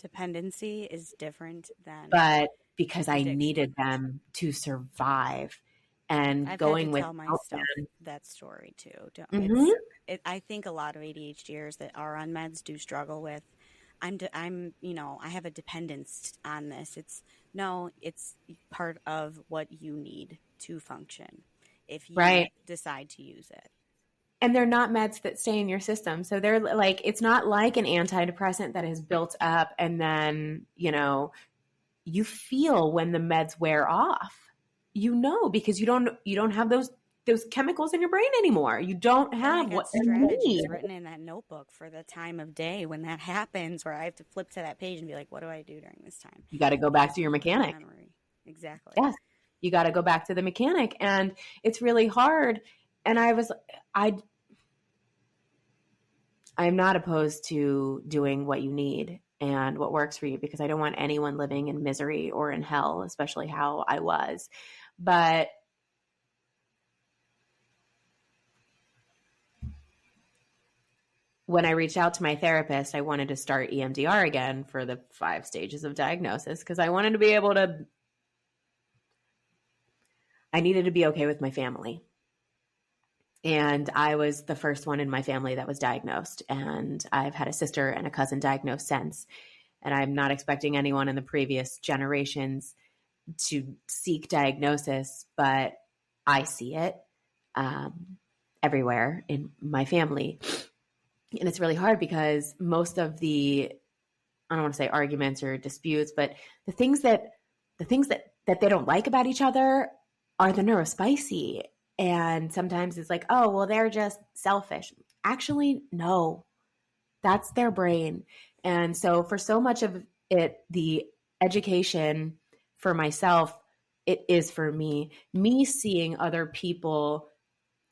Dependency is different than but because I addiction. needed them to survive. And I've going had to tell without myself them. that story too. Mm-hmm. I think a lot of ADHDers that are on meds do struggle with. I have a dependence on this. It's part of what you need to function if you Right. decide to use it. And they're not meds that stay in your system. So they're like, it's not like an antidepressant that has built up and then, you feel when the meds wear off, because you don't have those chemicals in your brain anymore. You don't have what you strategies need. written in that notebook for the time of day when that happens, where I have to flip to that page and be like, what do I do during this time? You got to go back to your mechanic. Memory. Exactly. Yes. You got to go back to the mechanic, and it's really hard. And I'm not opposed to doing what you need and what works for you, because I don't want anyone living in misery or in hell, especially how I was. But when I reached out to my therapist, I wanted to start EMDR again for the 5 stages of diagnosis, because I wanted to be able to, I needed to be okay with my family. And I was the first one in my family that was diagnosed. And I've had a sister and a cousin diagnosed since. And I'm not expecting anyone in the previous generations to seek diagnosis, but I see it everywhere in my family. And it's really hard, because most of the, I don't want to say arguments or disputes, but the things that they don't like about each other are the neurospicy. And sometimes it's like, oh, well, they're just selfish. Actually, no, that's their brain. And so for so much of it, the education for myself, it is for me seeing other people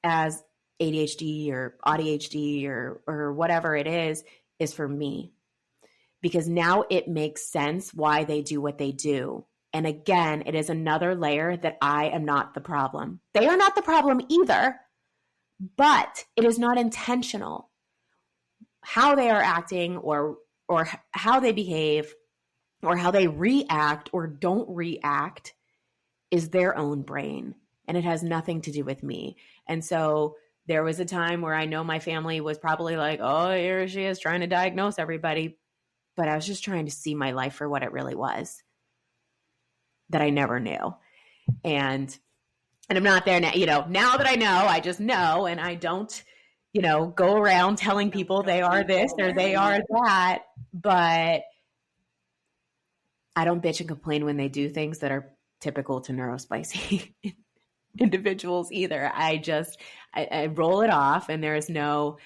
as ADHD or ADHD or whatever it is for me. Because now it makes sense why they do what they do. And again, it is another layer that I am not the problem. They are not the problem either, but it is not intentional. How they are acting or how they behave or how they react or don't react is their own brain. And it has nothing to do with me. And so there was a time where I know my family was probably like, oh, here she is trying to diagnose everybody. But I was just trying to see my life for what it really was, that I never knew. And And I'm not there now, now that I know, I just know, and I don't, go around telling people they are this or they are that, but I don't bitch and complain when they do things that are typical to neurospicy individuals either. I roll it off, and there's no,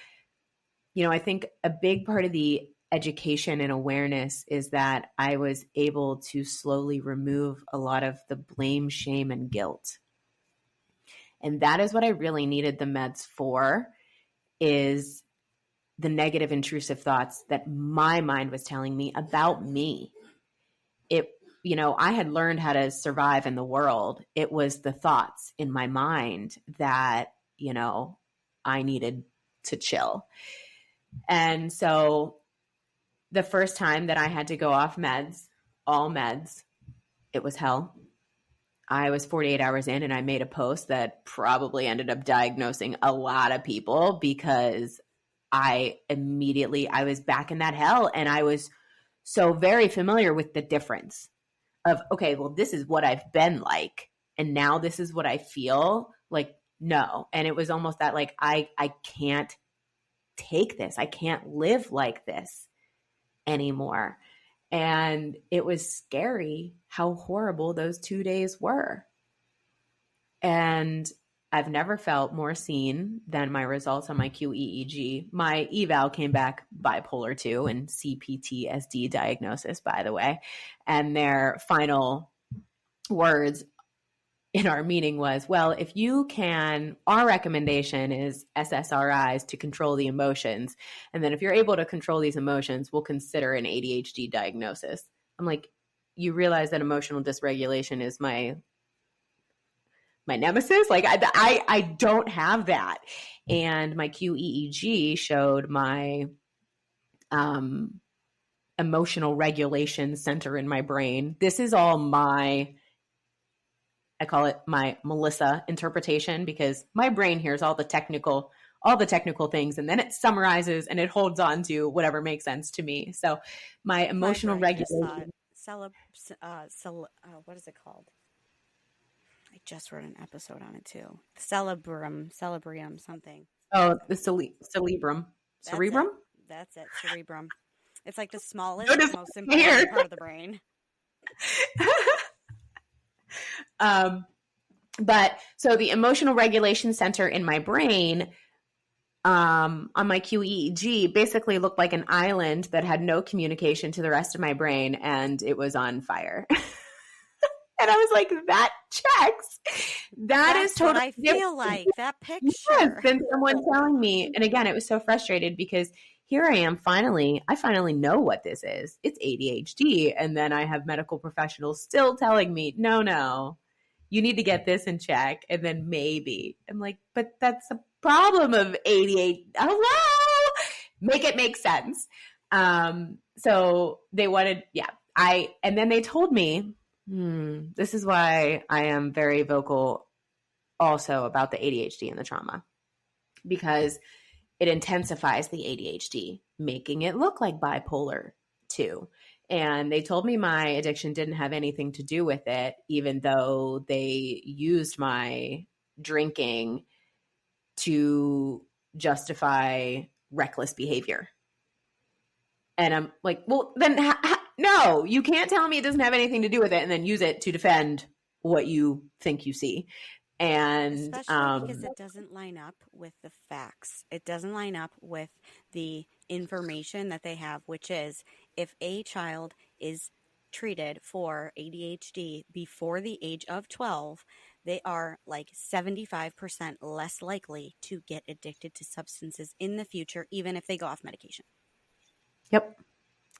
I think a big part of the education and awareness is that I was able to slowly remove a lot of the blame, shame, and guilt. And that is what I really needed the meds for, is the negative intrusive thoughts that my mind was telling me about me. I had learned how to survive in the world. It was the thoughts in my mind that, I needed to chill. And so the first time that I had to go off meds, all meds, it was hell. I was 48 hours in, and I made a post that probably ended up diagnosing a lot of people, because I was back in that hell, and I was so very familiar with the difference of, okay, well, this is what I've been like, and now this is what I feel like. No. And it was almost that, like, I can't take this. I can't live like this anymore. And it was scary how horrible those 2 days were. And I've never felt more seen than my results on my QEEG. My eval came back bipolar 2 and CPTSD diagnosis, by the way. And their final words in our meeting was, well, if you can, our recommendation is SSRIs to control the emotions. And then if you're able to control these emotions, we'll consider an ADHD diagnosis. I'm like, you realize that emotional dysregulation is my nemesis? Like, I don't have that. And my QEEG showed my emotional regulation center in my brain. This is all I call it my Melissa interpretation, because my brain hears all the technical things, and then it summarizes and it holds on to whatever makes sense to me. So my emotional regulation. What is it called? I just wrote an episode on it too. Cerebrium, something. Oh, the cerebrum. Cerebrum? That's it. Cerebrum. It's like the smallest, most important part of the brain. But so the emotional regulation center in my brain, on my QEEG, basically looked like an island that had no communication to the rest of my brain, and it was on fire. And I was like, that checks. That's totally what I feel like, that picture. Yes, than someone telling me. And again, it was so frustrated, because here I am, I finally know what this is. It's ADHD. And then I have medical professionals still telling me, no, you need to get this in check. And then maybe. I'm like, but that's a problem of ADHD. Hello? Make it make sense. So they wanted, and then they told me, this is why I am very vocal also about the ADHD and the trauma, because it intensifies the ADHD, making it look like bipolar 2. And they told me my addiction didn't have anything to do with it, even though they used my drinking to justify reckless behavior. And I'm like, well, then no, you can't tell me it doesn't have anything to do with it and then use it to defend what you think you see. And especially because it doesn't line up with the facts. It doesn't line up with the information that they have, which is, if a child is treated for ADHD before the age of 12, they are like 75% less likely to get addicted to substances in the future, even if they go off medication. Yep.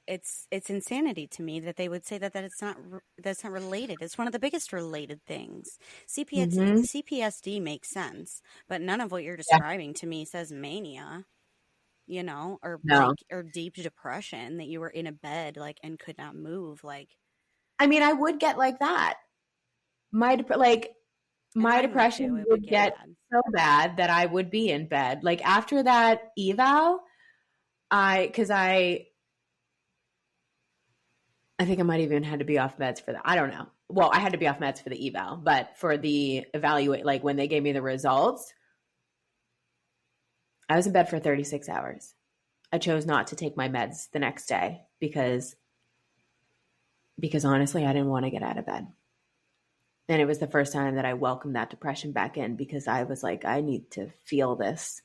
It's insanity to me that they would say that's not related. It's one of the biggest related things. CPSD makes sense, but none of what you're describing to me says mania, or or deep depression, that you were in a bed and could not move. I mean, I would get like that. My depression would get so bad that I would be in bed. Like after that eval, I think I might even had to be off meds for that. I don't know. Well, I had to be off meds for the eval, but for the evaluate, like when they gave me the results, I was in bed for 36 hours. I chose not to take my meds the next day because honestly, I didn't want to get out of bed. And it was the first time that I welcomed that depression back in because I was like, I need to feel this.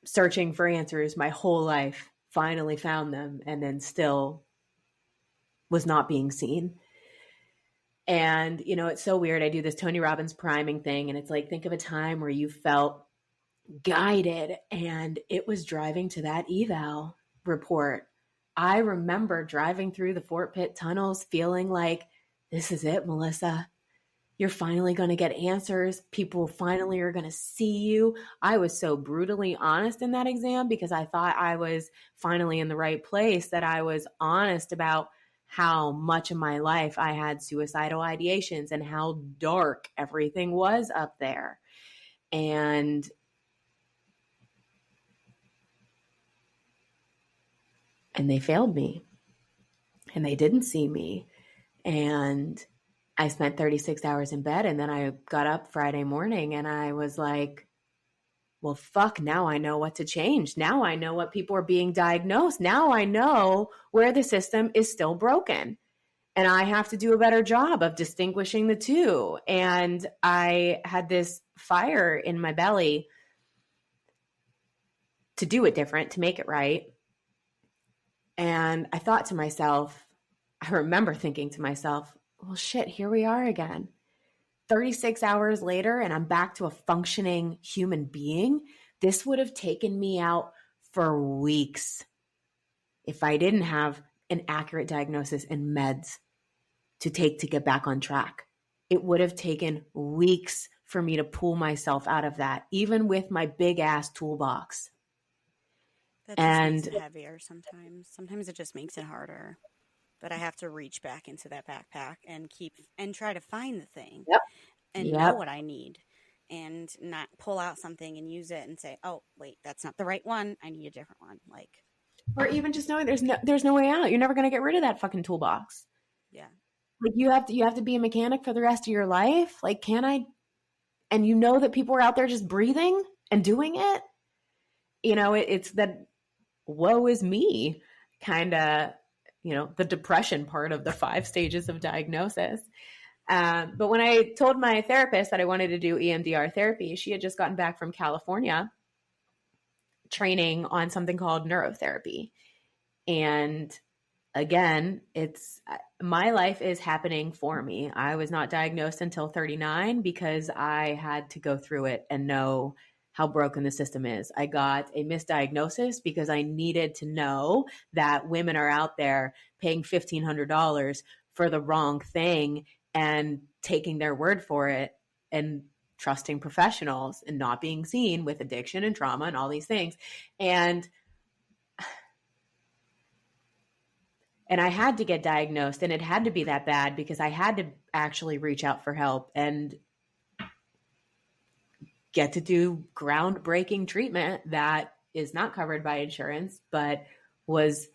Searching for answers my whole life, finally found them, and then still was not being seen. And, you know, it's so weird. I do this Tony Robbins priming thing, and it's like, think of a time where you felt guided, and it was driving to that eval report. I remember driving through the Fort Pitt tunnels feeling like, this is it, Melissa. You're finally going to get answers. People finally are going to see you. I was so brutally honest in that exam because I thought I was finally in the right place, that I was honest about how much of my life I had suicidal ideations and how dark everything was up there. And they failed me, and they didn't see me. And I spent 36 hours in bed, and then I got up Friday morning and I was like, well, fuck, now I know what to change. Now I know what people are being diagnosed. Now I know where the system is still broken. And I have to do a better job of distinguishing the two. And I had this fire in my belly to do it different, to make it right. And I thought to myself, I remember thinking to myself, well, shit, here we are again. 36 hours later, and I'm back to a functioning human being. This would have taken me out for weeks if I didn't have an accurate diagnosis and meds to take to get back on track. It would have taken weeks for me to pull myself out of that, even with my big ass toolbox. That just makes it heavier sometimes. Sometimes it just makes it harder. But I have to reach back into that backpack and try to find the thing and know what I need, and not pull out something and use it and say, oh, wait, that's not the right one. I need a different one. Like, or even just knowing there's no way out. You're never going to get rid of that fucking toolbox. Yeah. Like you have to be a mechanic for the rest of your life. Like, can I, and you know that people are out there just breathing and doing it. You know, it's that woe is me kind of, you know, the depression part of the 5 stages of diagnosis. But when I told my therapist that I wanted to do EMDR therapy, she had just gotten back from California training on something called neurotherapy. And again, my life is happening for me. I was not diagnosed until 39 because I had to go through it and know how broken the system is. I got a misdiagnosis because I needed to know that women are out there paying $1,500 for the wrong thing and taking their word for it and trusting professionals and not being seen with addiction and trauma and all these things. And I had to get diagnosed, and it had to be that bad because I had to actually reach out for help and get to do groundbreaking treatment that is not covered by insurance, but was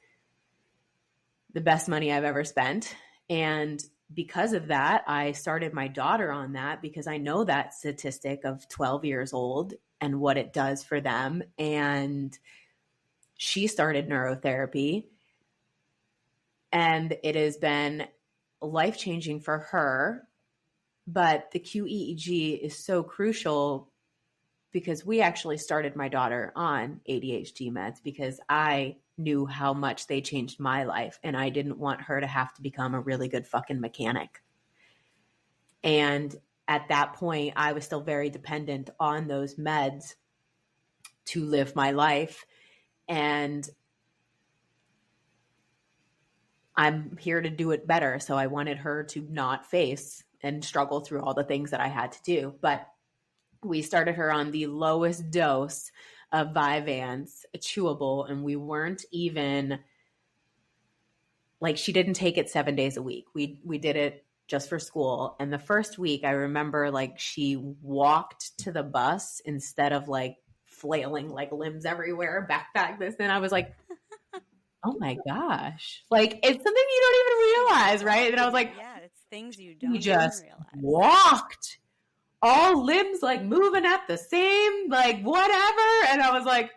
the best money I've ever spent. And because of that, I started my daughter on that because I know that statistic of 12 years old and what it does for them. And she started neurotherapy, and it has been life-changing for her. But the QEEG is so crucial because we actually started my daughter on ADHD meds because I knew how much they changed my life, and I didn't want her to have to become a really good fucking mechanic. And at that point, I was still very dependent on those meds to live my life. And I'm here to do it better. So I wanted her to not face and struggle through all the things that I had to do. But we started her on the lowest dose of Vyvanse, chewable, and we weren't even, like, she didn't take it 7 days a week. We did it just for school. And the first week, I remember, like, she walked to the bus instead of, like, flailing, like, limbs everywhere, backpack this. And I was like, oh my gosh. Like, it's something you don't even realize, right? And I was like, Yeah, it's things you you don't even just realize. walked. All limbs like moving at the same, like whatever. And I was like,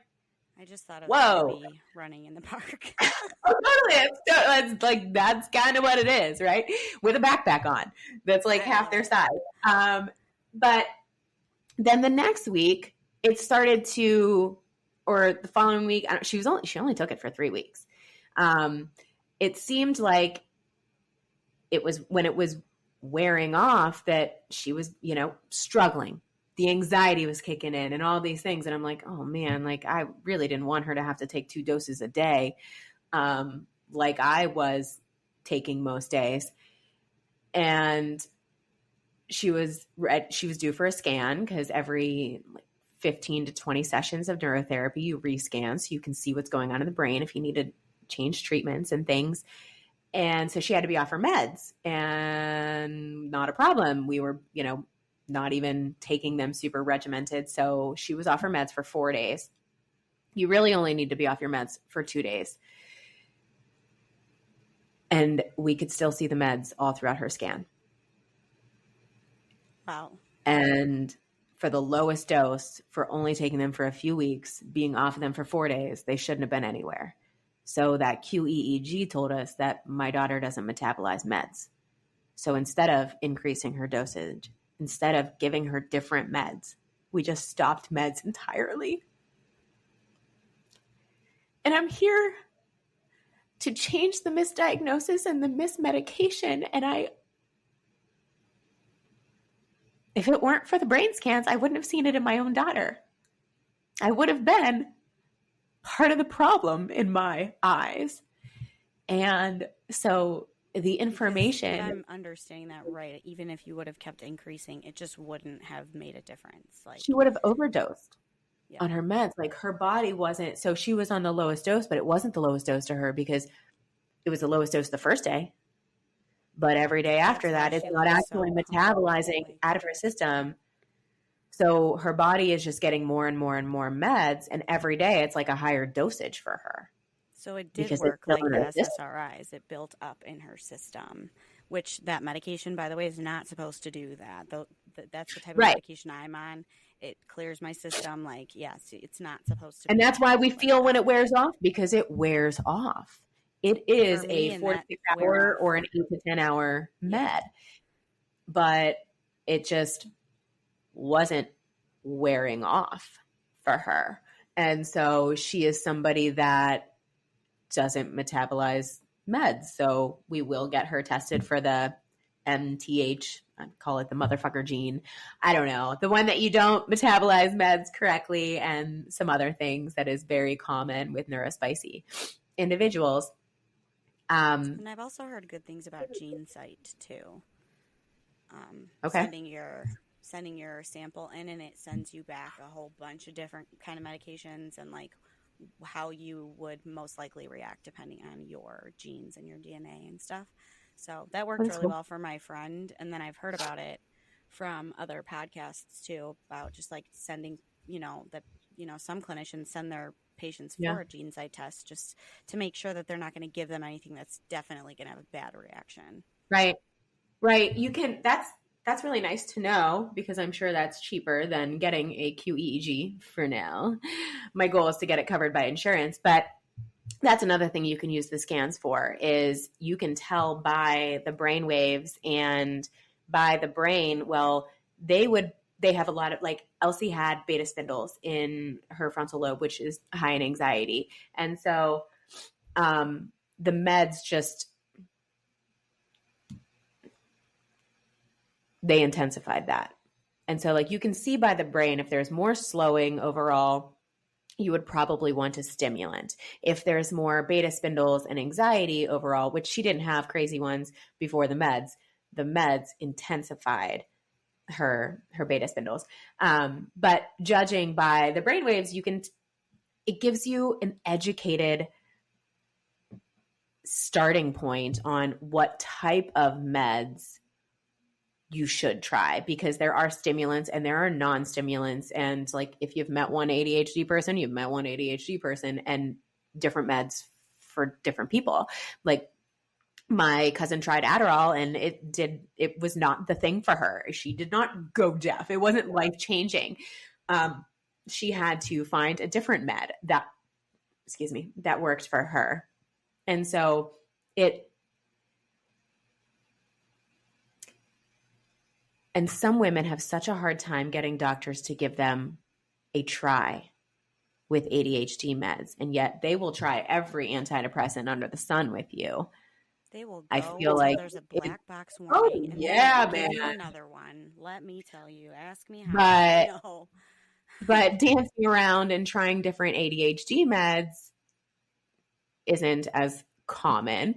I just thought of whoa. Abby running in the park. Oh, totally. It's like, that's kind of what it is, right? With a backpack on. That's like I half love their it. size. But then the next week, it started to, or the following week, she only took it for 3 weeks. It seemed like it was when it was wearing off that she was, struggling. The anxiety was kicking in and all these things. And I'm like, oh man, like I really didn't want her to have to take 2 doses a day, like I was taking most days. And she was due for a scan because every 15 to 20 sessions of neurotherapy, you rescan so you can see what's going on in the brain if you need to change treatments and things. And so she had to be off her meds, and not a problem. We were, not even taking them super regimented. So she was off her meds for 4 days. You really only need to be off your meds for 2 days. And we could still see the meds all throughout her scan. Wow. And for the lowest dose, for only taking them for a few weeks, being off of them for 4 days, they shouldn't have been anywhere. So that QEEG told us that my daughter doesn't metabolize meds. So instead of increasing her dosage, instead of giving her different meds, we just stopped meds entirely. And I'm here to change the misdiagnosis and the mismedication. And if it weren't for the brain scans, I wouldn't have seen it in my own daughter. I would have been part of the problem in my eyes. And so the information, if I'm understanding that right, even if you would have kept increasing, it just wouldn't have made a difference. Like she would have overdosed on her meds. Like her body wasn't, so she was on the lowest dose, but it wasn't the lowest dose to her because it was the lowest dose the first day. But every day after that, it's not actually metabolizing out of her system. So her body is just getting more and more and more meds. And every day it's like a higher dosage for her. So it did work like the SSRIs. It built up in her system, which that medication, by the way, is not supposed to do that. That's the type of medication I'm on. It clears my system. Like, yes, it's not supposed to. And that's why we feel when it wears off, because it wears off. It is a 4 to 6 hour or an 8 to 10 hour med, but it just wasn't wearing off for her. And so she is somebody that doesn't metabolize meds. So we will get her tested for the MTH, I call it the motherfucker gene. I don't know. The one that you don't metabolize meds correctly, and some other things that is very common with neurospicy individuals. And I've also heard good things about GeneSight too. Sending your sample in, and it sends you back a whole bunch of different kind of medications and like how you would most likely react depending on your genes and your DNA and stuff. So that worked really well for my friend. And then I've heard about it from other podcasts too, about just like sending, some clinicians send their patients for a GeneSight test just to make sure that they're not going to give them anything that's definitely going to have a bad reaction. Right. You can, that's really nice to know, because I'm sure that's cheaper than getting a QEEG for now. My goal is to get it covered by insurance, but that's another thing you can use the scans for, is you can tell by the brain waves and by the brain. Well, they have a lot of, like, Elsie had beta spindles in her frontal lobe, which is high in anxiety. And so the meds just, they intensified that. And so, like, you can see by the brain, if there's more slowing overall, you would probably want a stimulant. If there's more beta spindles and anxiety overall, which she didn't have crazy ones before the meds intensified her beta spindles. But judging by the brainwaves, it gives you an educated starting point on what type of meds you should try, because there are stimulants and there are non-stimulants. And like, if you've met one ADHD person, you've met one ADHD person, and different meds for different people. Like my cousin tried Adderall and it was not the thing for her. She did not go deaf. It wasn't life changing. She had to find a different med that worked for her. And so and some women have such a hard time getting doctors to give them a try with ADHD meds. And yet they will try every antidepressant under the sun with you. They will go I feel until like there's a black box warning, and yeah, then give you man. another one. Let me tell you. Ask me how. But No. but dancing around and trying different ADHD meds isn't as common,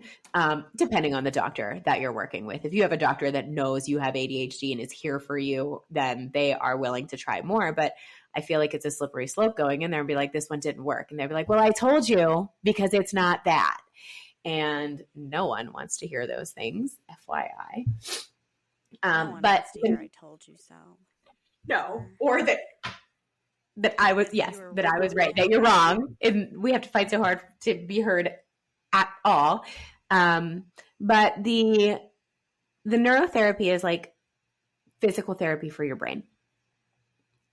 depending on the doctor that you're working with. If you have a doctor that knows you have ADHD and is here for you, then they are willing to try more. But I feel like it's a slippery slope going in there and be like, this one didn't work. And they'll be like, well, I told you, because it's not that. And no one wants to hear those things, FYI. No one but wants to hear I told you so. No, or that I was, yes, that I was right, that you're wrong. And we have to fight so hard to be heard at all. But the neurotherapy is like physical therapy for your brain.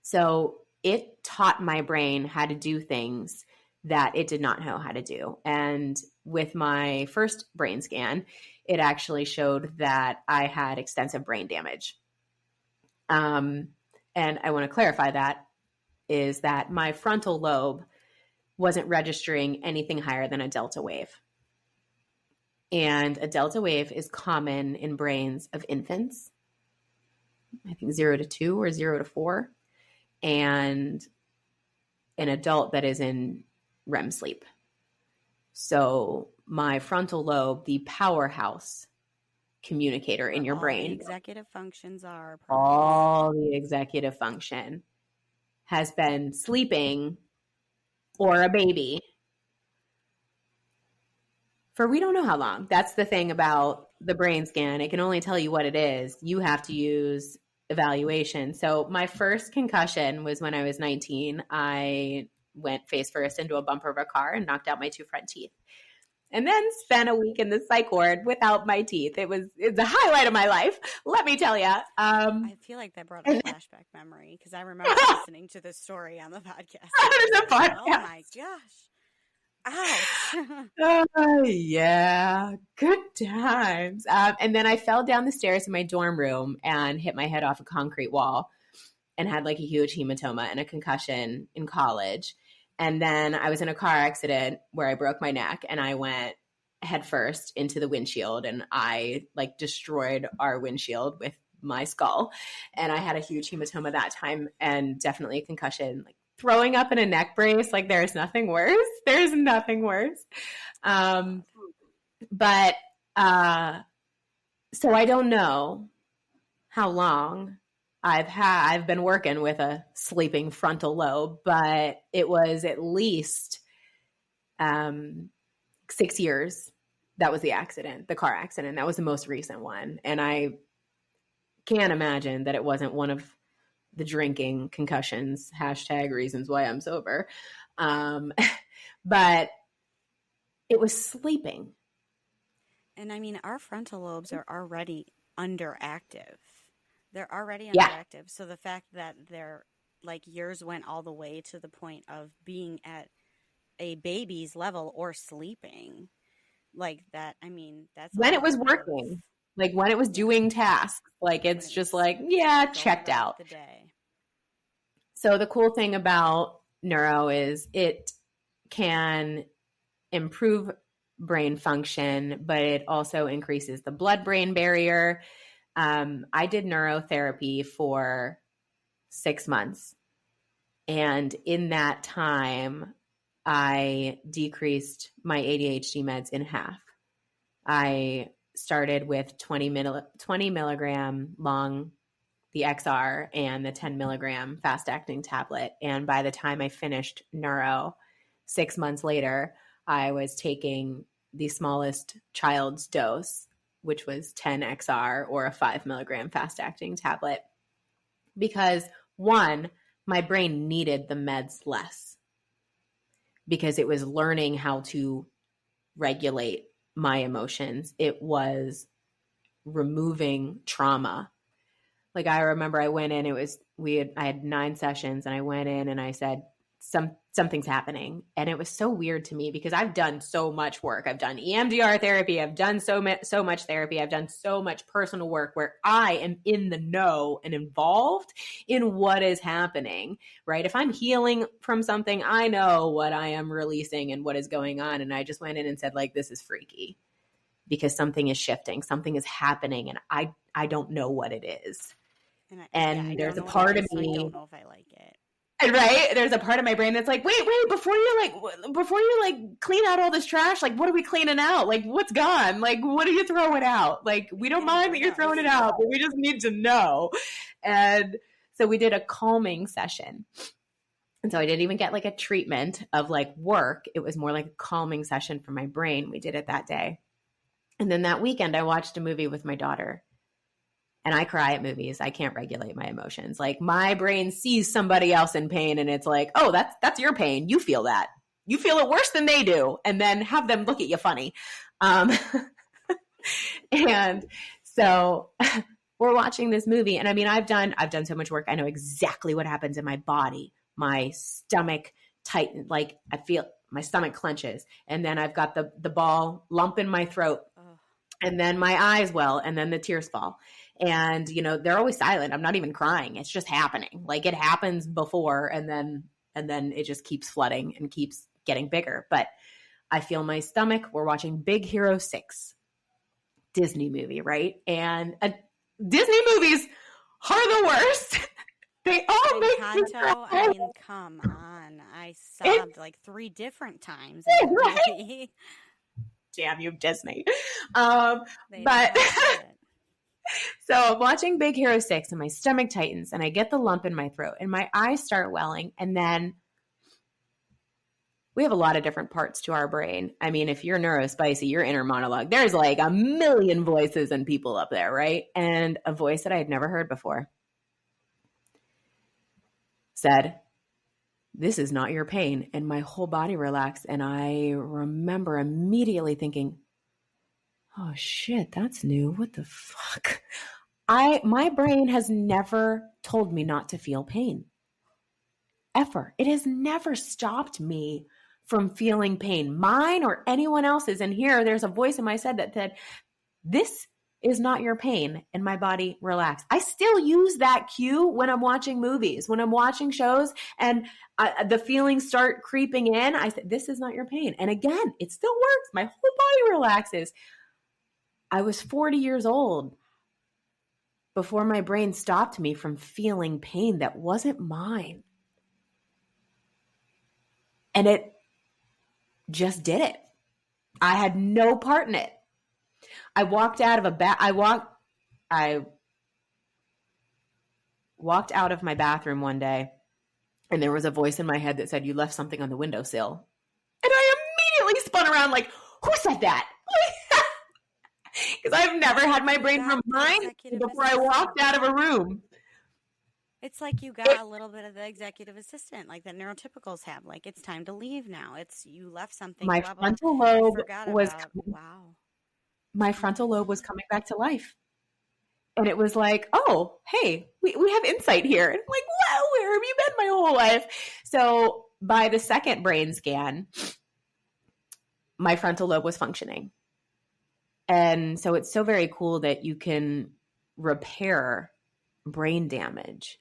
So it taught my brain how to do things that it did not know how to do. And with my first brain scan, it actually showed that I had extensive brain damage. And I want to clarify that is that my frontal lobe wasn't registering anything higher than a delta wave. And a delta wave is common in brains of infants, I think 0 to 2 or 0 to 4, and an adult that is in REM sleep. So my frontal lobe, the powerhouse communicator in your brain, the executive functions are all the executive function, has been sleeping or a baby for we don't know how long. That's the thing about the brain scan. It can only tell you what it is. You have to use evaluation. So my first concussion was when I was 19. I went face first into a bumper of a car and knocked out my 2 front teeth. And then spent a week in the psych ward without my teeth. It's the highlight of my life, let me tell you. I feel like that brought a flashback memory because I remember listening to this story on the podcast. Oh my gosh. Ouch. Yeah, good times. And then I fell down the stairs in my dorm room and hit my head off a concrete wall and had like a huge hematoma and a concussion in college. And then I was in a car accident where I broke my neck and I went headfirst into the windshield and I like destroyed our windshield with my skull. And I had a huge hematoma that time and definitely a concussion, like throwing up in a neck brace. Like there's nothing worse. There's nothing worse. But so I don't know how long I've been working with a sleeping frontal lobe, but it was at least 6 years. That was the accident, the car accident. That was the most recent one. And I can't imagine that it wasn't one of the drinking concussions, #reasons why I'm sober. But it was sleeping. And I mean, our frontal lobes are already underactive. They're already underactive. Yeah. So the fact that they're like yours went all the way to the point of being at a baby's level or sleeping like that. I mean, that's when it was working, like when it was doing tasks, like it's just like, yeah, checked out. The day. So the cool thing about neuro is it can improve brain function, but it also increases the blood-brain barrier. I did neurotherapy for 6 months. And in that time, I decreased my ADHD meds in half. I started with 20 milligram long, the XR, and the 10 milligram fast-acting tablet. And by the time I finished neuro 6 months later, I was taking the smallest child's dose, which was 10 XR or a 5 milligram fast-acting tablet. Because one, my brain needed the meds less because it was learning how to regulate my emotions. It was removing trauma. Like I remember I went in, I had 9 sessions and I went in and I said, something's happening. And it was so weird to me because I've done so much work. I've done EMDR therapy. I've done so much therapy. I've done so much personal work where I am in the know and involved in what is happening, right? If I'm healing from something, I know what I am releasing and what is going on. And I just went in and said, like, this is freaky because something is shifting, something is happening, and I don't know what it is. And there's a part of me, I don't know if I like it. Right? There's a part of my brain that's like, wait, before you clean out all this trash, like, what are we cleaning out? Like, what's gone? Like, what are you throwing out? Like, we don't mind that you're throwing it out, but we just need to know. And so we did a calming session. And so I didn't even get like a treatment of like work. It was more like a calming session for my brain. We did it that day. And then that weekend I watched a movie with my daughter. And I cry at movies. I can't regulate my emotions. Like my brain sees somebody else in pain and it's like, oh, that's your pain. You feel that. You feel it worse than they do. And then have them look at you funny. And so we're watching this movie. And I mean, I've done so much work. I know exactly what happens in my body. My stomach tightens, like I feel my stomach clenches. And then I've got the ball lump in my throat. And then my eyes well, and then the tears fall. And, you know, they're always silent. I'm not even crying. It's just happening. Like it happens before and then it just keeps flooding and keeps getting bigger. But I feel my stomach. We're watching Big Hero 6, Disney movie, right? And Disney movies are the worst. They all make me cry. I mean, come on. I sobbed like 3 different times in the movie. Damn you, Disney. But so I'm watching Big Hero 6 and my stomach tightens and I get the lump in my throat and my eyes start welling. And then we have a lot of different parts to our brain. I mean, if you're neurospicy, your inner monologue, there's like a million voices and people up there, right? And a voice that I had never heard before said, "This is not your pain." And my whole body relaxed. And I remember immediately thinking, oh shit, that's new. What the fuck? My brain has never told me not to feel pain. Ever. It has never stopped me from feeling pain. Mine or anyone else's. And here there's a voice in my head that said, this is not your pain. And my body relaxed. I still use that cue when I'm watching movies, when I'm watching shows and the feelings start creeping in. I said, this is not your pain. And again, it still works. My whole body relaxes. I was 40 years old before my brain stopped me from feeling pain that wasn't mine. And it just did it. I had no part in it. I walked out of I walked out of my bathroom one day and there was a voice in my head that said, "You left something on the windowsill." And I immediately spun around like, who said that? Because I've never had my brain remind me before I walked out of a room. It's like you got a little bit of the executive assistant, like the neurotypicals have. Like, it's time to leave now. It's you left something. My frontal lobe was wow. My frontal lobe was coming back to life, and it was like, oh, hey, we have insight here. And I'm like, wow, where have you been my whole life? So by the second brain scan, my frontal lobe was functioning. And so it's so very cool that you can repair brain damage.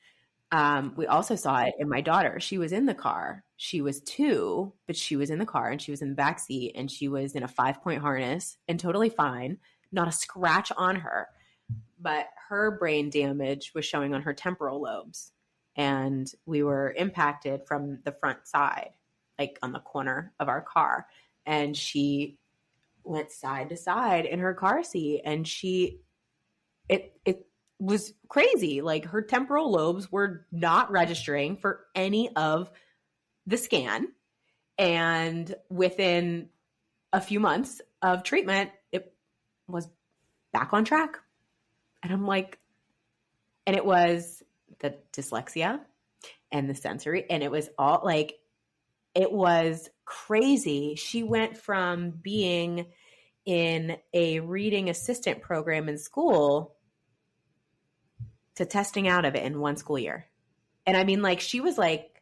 We also saw it in my daughter. She was in the car. She was 2, but she was in the car and she was in the back seat and she was in a 5-point harness and totally fine. Not a scratch on her, but her brain damage was showing on her temporal lobes. And we were impacted from the front side, like on the corner of our car. And she went side to side in her car seat and it was crazy. Like her temporal lobes were not registering for any of the scan. And within a few months of treatment, it was back on track. And I'm like, and it was the dyslexia and the sensory. And it was all like, it was crazy. She went from being in a reading assistant program in school to testing out of it in one school year. And I mean, like, she was like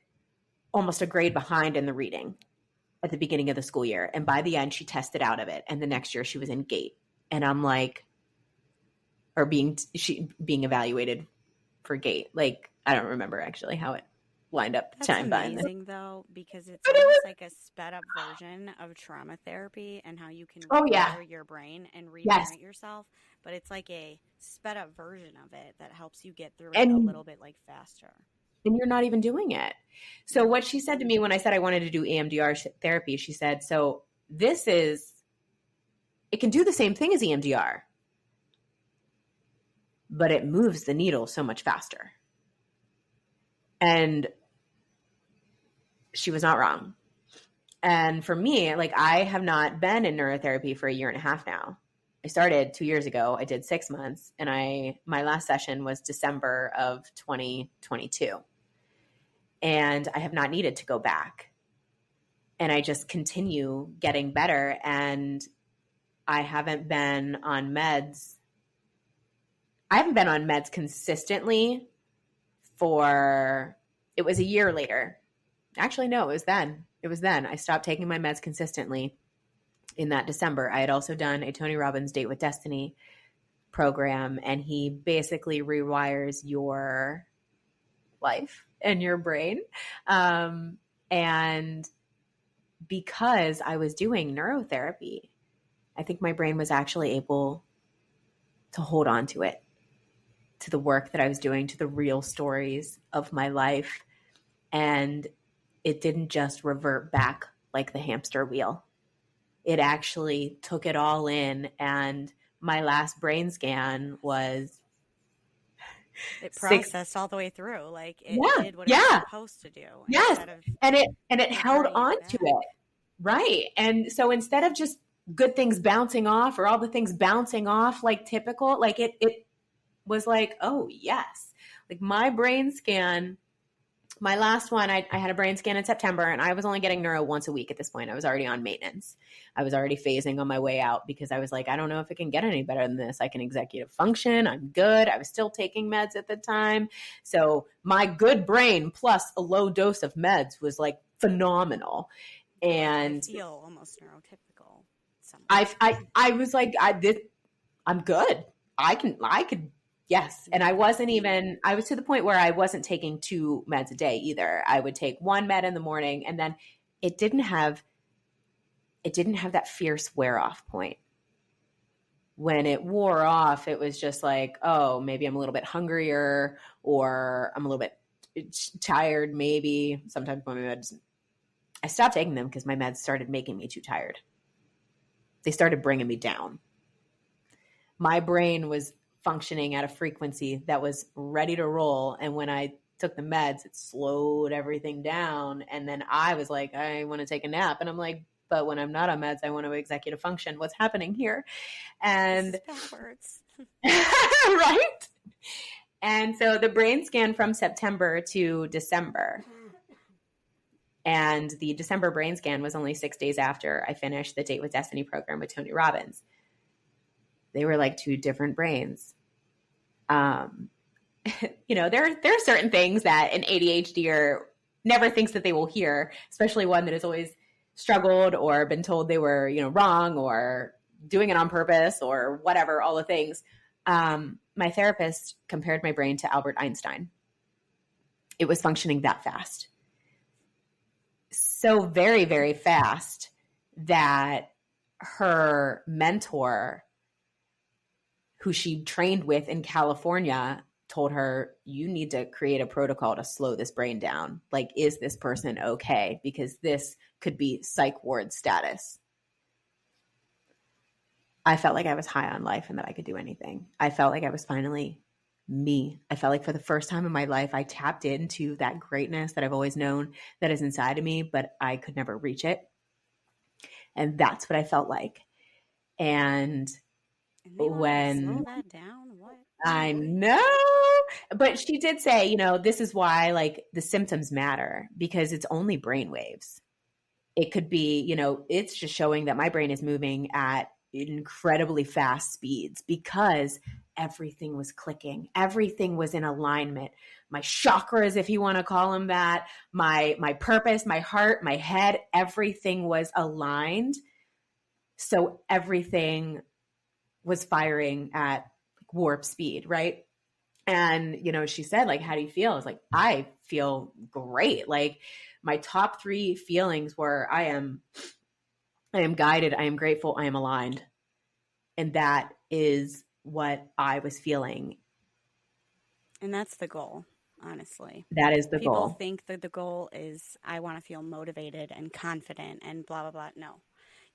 almost a grade behind in the reading at the beginning of the school year. And by the end, she tested out of it. And the next year she was in GATE. And I'm like, or being evaluated for GATE. Like, I don't remember actually how it lined up That's time by. amazing, though, because it's But it almost was, like a sped up version of trauma therapy and how you can oh yeah, rewire your brain and yes. reparent yourself. But it's like a sped up version of it that helps you get through it a And little bit like faster. you're not even doing it. So what she said to me when I said I wanted to do EMDR therapy, she said, so it can do the same thing as EMDR, but it moves the needle so much faster. And she was not wrong. And for me, like, I have not been in neurotherapy for 1.5 years now. I started 2 years ago. I did 6 months, and my last session was December of 2022. And I have not needed to go back. And I just continue getting better. And I haven't been on meds. I haven't been on meds consistently it was a year later. Actually, no, it was then. I stopped taking my meds consistently in that December. I had also done a Tony Robbins Date with Destiny program, and he basically rewires your life and your brain. And because I was doing neurotherapy, I think my brain was actually able to hold on to it, to the work that I was doing, to the real stories of my life. And it didn't just revert back like the hamster wheel. It actually took it all in. And my last brain scan was It processed all the way through. Like it did what it was supposed to do. Yes. And it held on to it. Right. And so instead of just good things bouncing off or all the things bouncing off like typical, like it was like, oh yes. Like my brain scan, my last one, I had a brain scan in September, and I was only getting neuro once a week at this point. I was already on maintenance. I was already phasing on my way out because I was like, I don't know if it can get any better than this. I can executive function. I'm good. I was still taking meds at the time. So my good brain plus a low dose of meds was like phenomenal. And I feel almost neurotypical. I was like, I'm good. I could. Yes. And I was to the point where I wasn't taking 2 meds a day either. I would take 1 med in the morning, and then it didn't have that fierce wear off point. When it wore off, it was just like, oh, maybe I'm a little bit hungrier, or I'm a little bit tired. Maybe sometimes my meds, I stopped taking them because my meds started making me too tired. They started bringing me down. My brain was functioning at a frequency that was ready to roll. And when I took the meds, it slowed everything down. And then I was like, I want to take a nap. And I'm like, but when I'm not on meds, I want to executive function. What's happening here? And backwards. Right? And so the brain scan from September to December. And the December brain scan was only 6 days after I finished the Date with Destiny program with Tony Robbins. They were like 2 different brains. There are certain things that an ADHDer never thinks that they will hear, especially one that has always struggled or been told they were, wrong or doing it on purpose or whatever, all the things. My therapist compared my brain to Albert Einstein. It was functioning that fast. So very, very fast that her mentor, who she trained with in California, told her, you need to create a protocol to slow this brain down. Like, is this person okay? Because this could be psych ward status. I felt like I was high on life and that I could do anything. I felt like I was finally me. I felt like for the first time in my life, I tapped into that greatness that I've always known that is inside of me, but I could never reach it. And that's what I felt like. And when slow that down, what? I know, but she did say, this is why like the symptoms matter, because it's only brain waves. it could be, it's just showing that my brain is moving at incredibly fast speeds because everything was clicking. Everything was in alignment. My chakras, if you want to call them that, my purpose, my heart, my head, everything was aligned. So everything was firing at warp speed, right? And, she said, like, how do you feel? I was like, I feel great. Like, my top 3 feelings were I am guided, I am grateful, I am aligned. And that is what I was feeling. And that's the goal, honestly. That is the People goal. think that the goal is I want to feel motivated and confident and blah, blah, blah. No,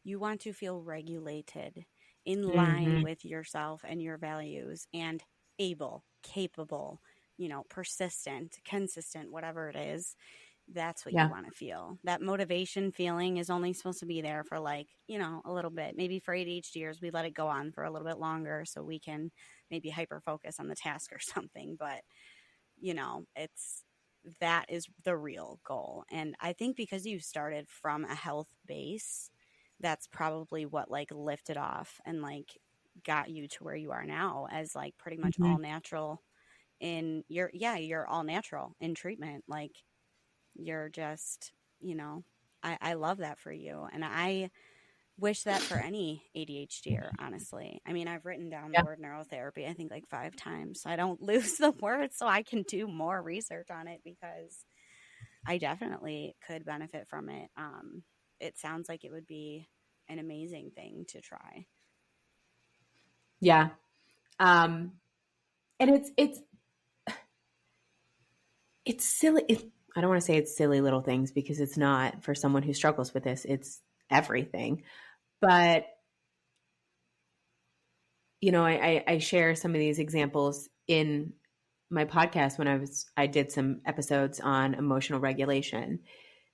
you want to feel regulated, in line with yourself and your values, and able, capable, persistent, consistent, whatever it is. That's what you want to feel. That motivation feeling is only supposed to be there for a little bit. Maybe for ADHDers, we let it go on for a little bit longer so we can maybe hyper focus on the task or something. But, that is the real goal. And I think because you started from a health base, that's probably what lifted off and got you to where you are now as pretty much all natural you're all natural in treatment. You're just, I love that for you. And I wish that for any ADHDer, honestly. I mean, I've written down the word neurotherapy, I think 5 times. So I don't lose the word so I can do more research on it because I definitely could benefit from it. It sounds like it would be an amazing thing to try. Yeah. And it's silly. I don't want to say it's silly little things because it's not. For someone who struggles with this, it's everything. But, I share some of these examples in my podcast when I did some episodes on emotional regulation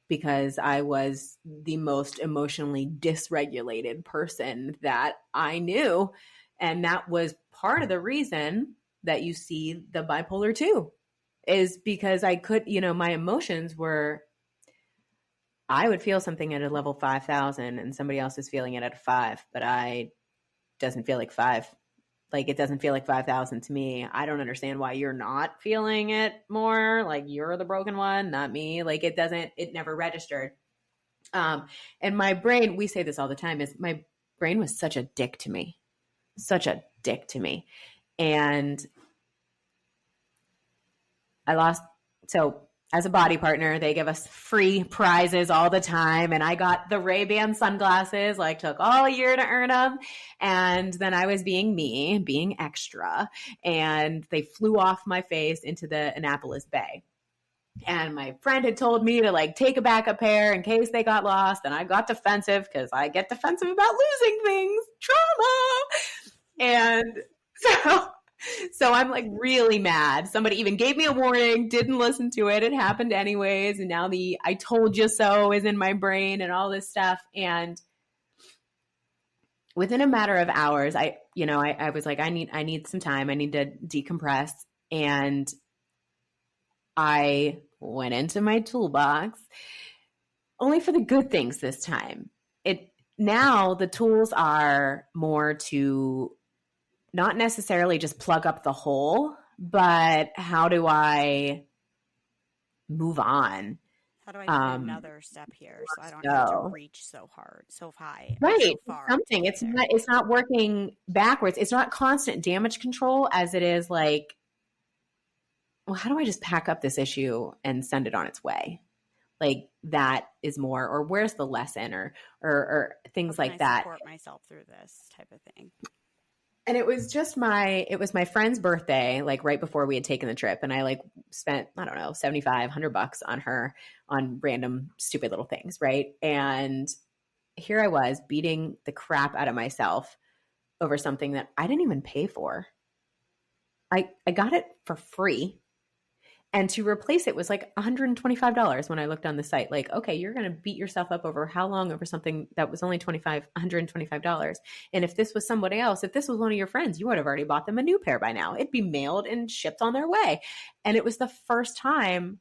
because I was the most emotionally dysregulated person that I knew. And that was part of the reason that you see the bipolar 2 is because I could, my emotions were, I would feel something at a level 5,000 and somebody else is feeling it at a 5, but doesn't feel like 5. It doesn't feel like 5,000 to me. I don't understand why you're not feeling it more. You're the broken one, not me. It never registered. And my brain, we say this all the time, is my brain was such a dick to me. And so as a BODi partner, they give us free prizes all the time. And I got the Ray-Ban sunglasses, took all year to earn them. And then I was being me, being extra. And they flew off my face into the Annapolis Bay. And my friend had told me to take a backup pair in case they got lost. And I got defensive because I get defensive about losing things, trauma. And so I'm really mad. Somebody even gave me a warning, didn't listen to it. It happened anyways. And now the I told you so is in my brain and all this stuff. And within a matter of hours, I was like, I need some time. I need to decompress. And I went into my toolbox only for the good things this time. Now the tools are more to not necessarily just plug up the hole, but how do I move on? How do I take another step here so I don't have to reach so hard, so high, right? So far something. It's not working backwards. It's not constant damage control as it is well, how do I just pack up this issue and send it on its way? That is more, or where's the lesson or things like that. Support myself through this type of thing. And it was my friend's birthday, right before we had taken the trip. And I spent, I don't know, $75-$100 on her on random stupid little things. Right. And here I was beating the crap out of myself over something that I didn't even pay for. I got it for free. And to replace it was $125 when I looked on the site. Okay, you're going to beat yourself up over how long over something that was only $125. And if this was somebody else, if this was one of your friends, you would have already bought them a new pair by now. It'd be mailed and shipped on their way. And it was the first time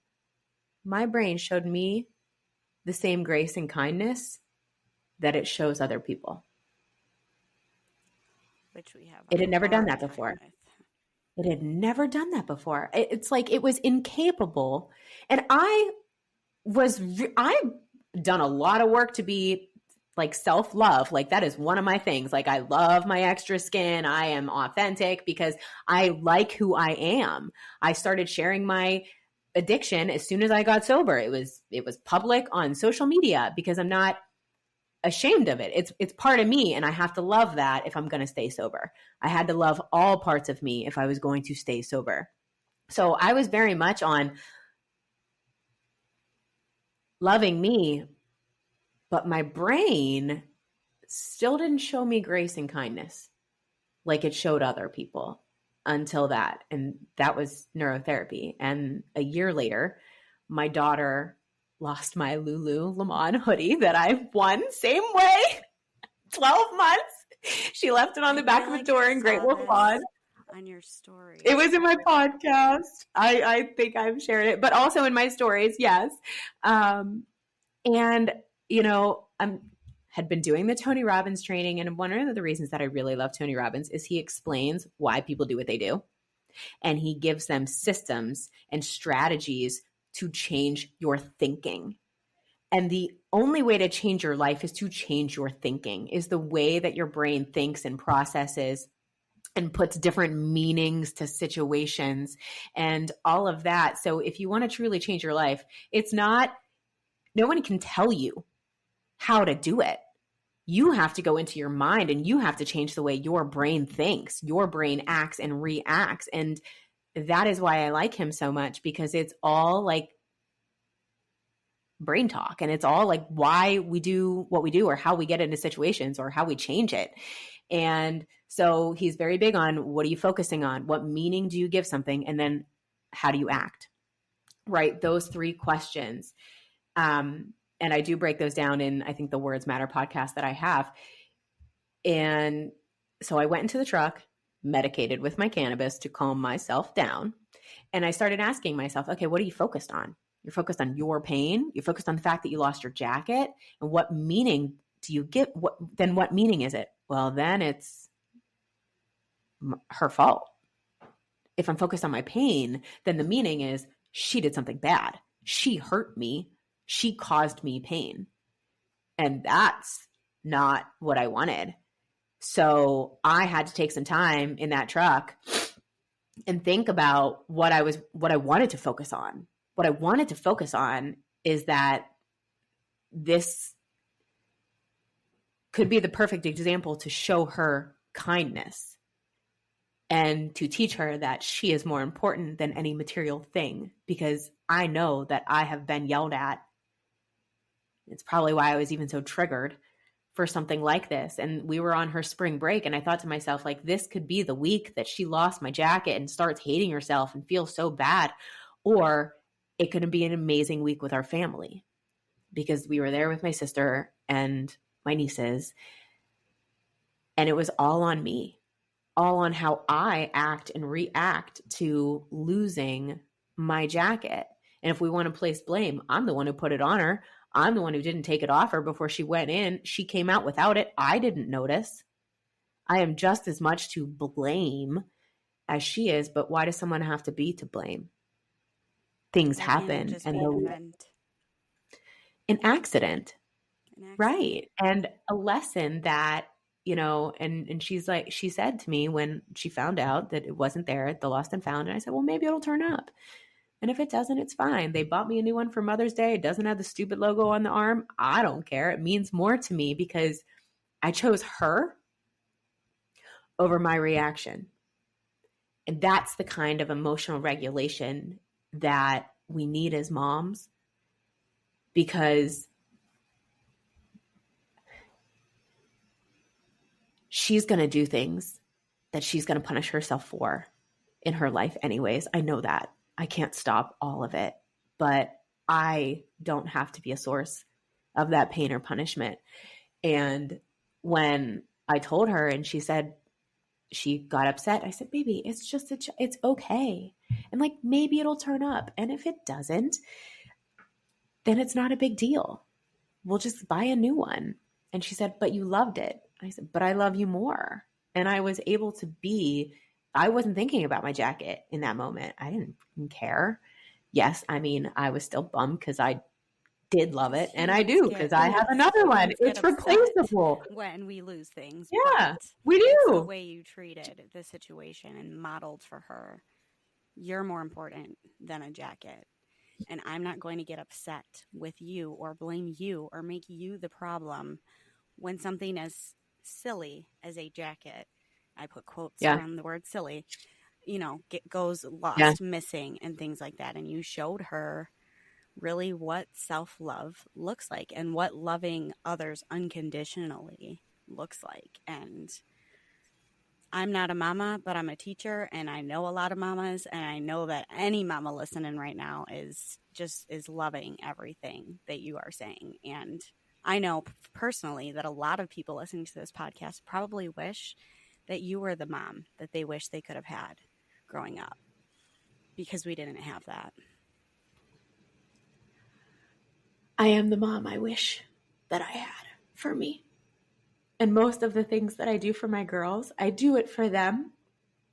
my brain showed me the same grace and kindness that it shows other people. Which we have It had a never done hard that time before. with. It had never done that before. It's like it was incapable. And I've done a lot of work to be like self-love. Like that is one of my things. Like I love my extra skin. I am authentic because I like who I am. I started sharing my addiction as soon as I got sober. It was public on social media because I'm not ashamed of it. It's part of me, and I have to love that if I'm going to stay sober. I had to love all parts of me if I was going to stay sober. So I was very much on loving me, but my brain still didn't show me grace and kindness like it showed other people until that. And that was neurotherapy. And a year later, my daughter lost my Lululemon hoodie that I won same way, 12 months. She left it on the back of a door in Great Wolf Lodge. On your story. It was in my podcast. I think I've shared it, but also in my stories, yes. And, you know, had been doing the Tony Robbins training. And one of the reasons that I really love Tony Robbins is he explains why people do what they do. And he gives them systems and strategies to change your thinking. And the only way to change your life is to change your thinking, is the way that your brain thinks and processes and puts different meanings to situations and all of that. So if you want to truly change your life, it's not, no one can tell you how to do it. You have to go into your mind and you have to change the way your brain thinks, your brain acts and reacts. And that is why I like him so much, because it's all like brain talk, and it's all like why we do what we do, or how we get into situations, or how we change it. And so he's very big on, what are you focusing on? What meaning do you give something? And then how do you act? Right? Those three questions. And I do break those down in, I think, the Words Matter podcast that I have. And so I went into the truck, medicated with my cannabis to calm myself down. And I started asking myself, okay, what are you focused on? You're focused on your pain. You're focused on the fact that you lost your jacket. And what meaning do you give? Then what meaning is it? Well, then it's her fault. If I'm focused on my pain, then the meaning is she did something bad. She hurt me. She caused me pain. And that's not what I wanted. So I had to take some time in that truck and think about what I wanted to focus on. What I wanted to focus on is that this could be the perfect example to show her kindness and to teach her that she is more important than any material thing, because I know that I have been yelled at. It's probably why I was even so triggered for something like this. And we were on her spring break, and I thought to myself, like, this could be the week that she lost my jacket and starts hating herself and feels so bad. Or it could be an amazing week with our family, because we were there with my sister and my nieces. And it was all on me, all on how I act and react to losing my jacket. And if we want to place blame, I'm the one who put it on her. I'm the one who didn't take it off her before she went in. She came out without it. I didn't notice. I am just as much to blame as she is, but why does someone have to be to blame? Things happen, and an accident, right? And a lesson that, you know, and she's like, she said to me when she found out that it wasn't there, the lost and found, and I said, well, maybe it'll turn up. And if it doesn't, it's fine. They bought me a new one for Mother's Day. It doesn't have the stupid logo on the arm. I don't care. It means more to me because I chose her over my reaction. And that's the kind of emotional regulation that we need as moms, because she's going to do things that she's going to punish herself for in her life anyways. I know that. I can't stop all of it, but I don't have to be a source of that pain or punishment. And when I told her and she said, she got upset, I said, baby, it's just, it's okay. And like, maybe it'll turn up. And if it doesn't, then it's not a big deal. we'll just buy a new one. And she said, but you loved it. I said, but I love you more. And I was able to I wasn't thinking about my jacket in that moment. I didn't care. Yes, I mean, I was still bummed because I did love it. And I do because I have another one. It's replaceable. When we lose things. Yeah, but we do. It's the way you treated the situation and modeled for her. You're more important than a jacket. And I'm not going to get upset with you or blame you or make you the problem when something as silly as a jacket, I put quotes around the word silly, goes lost, missing, and things like that. And you showed her really what self-love looks like and what loving others unconditionally looks like. And I'm not a mama, but I'm a teacher, and I know a lot of mamas, and I know that any mama listening right now is loving everything that you are saying. And I know personally that a lot of people listening to this podcast probably wish that you were the mom that they wish they could have had growing up, because we didn't have that. I am the mom I wish that I had for me. And most of the things that I do for my girls, I do it for them,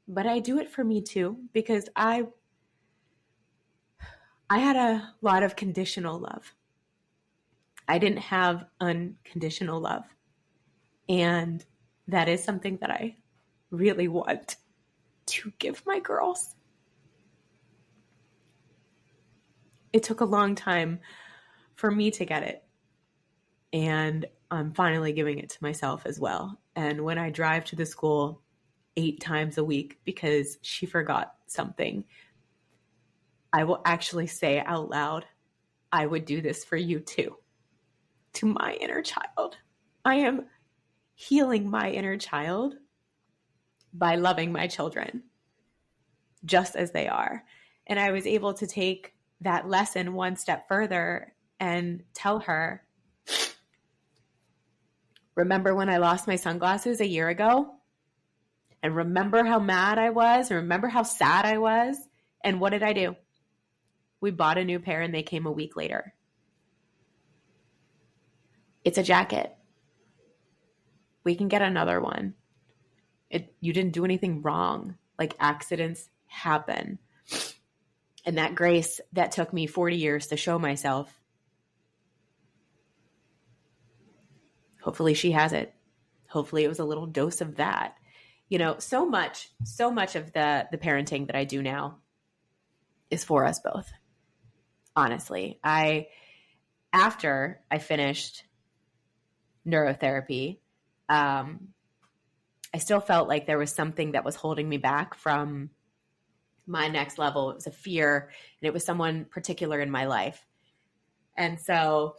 but I do it for me too, because I had a lot of conditional love. I didn't have unconditional love. And that is something that I really want to give my girls. It took a long time for me to get it. And I'm finally giving it to myself as well. And when I drive to the school 8 times a week because she forgot something, I will actually say out loud, I would do this for you too, to my inner child. I am healing my inner child by loving my children just as they are. And I was able to take that lesson one step further and tell her, remember when I lost my sunglasses a year ago? And remember how mad I was? And remember how sad I was? And what did I do? We bought a new pair and they came a week later. It's a jacket. We can get another one. You didn't do anything wrong. Like, accidents happen. And that grace that took me 40 years to show myself, hopefully she has it. Hopefully it was a little dose of that. So much of the parenting that I do now is for us both. Honestly, after I finished neurotherapy, I still felt like there was something that was holding me back from my next level. It was a fear, and it was someone particular in my life. And so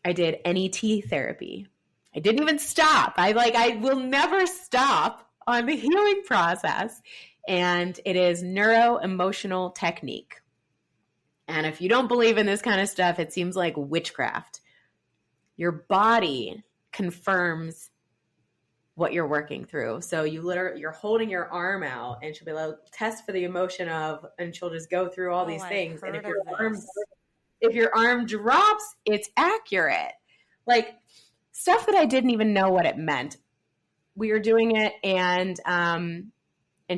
I did NET therapy. I didn't even stop. I will never stop on the healing process. And it is neuro-emotional technique. And if you don't believe in this kind of stuff, it seems like witchcraft. Your body confirms what you're working through. So you're holding your arm out, and she'll be like, test for the emotion of, and she'll just go through all these things. And if your arm drops, it's accurate. Like, stuff that I didn't even know what it meant. We were doing it, and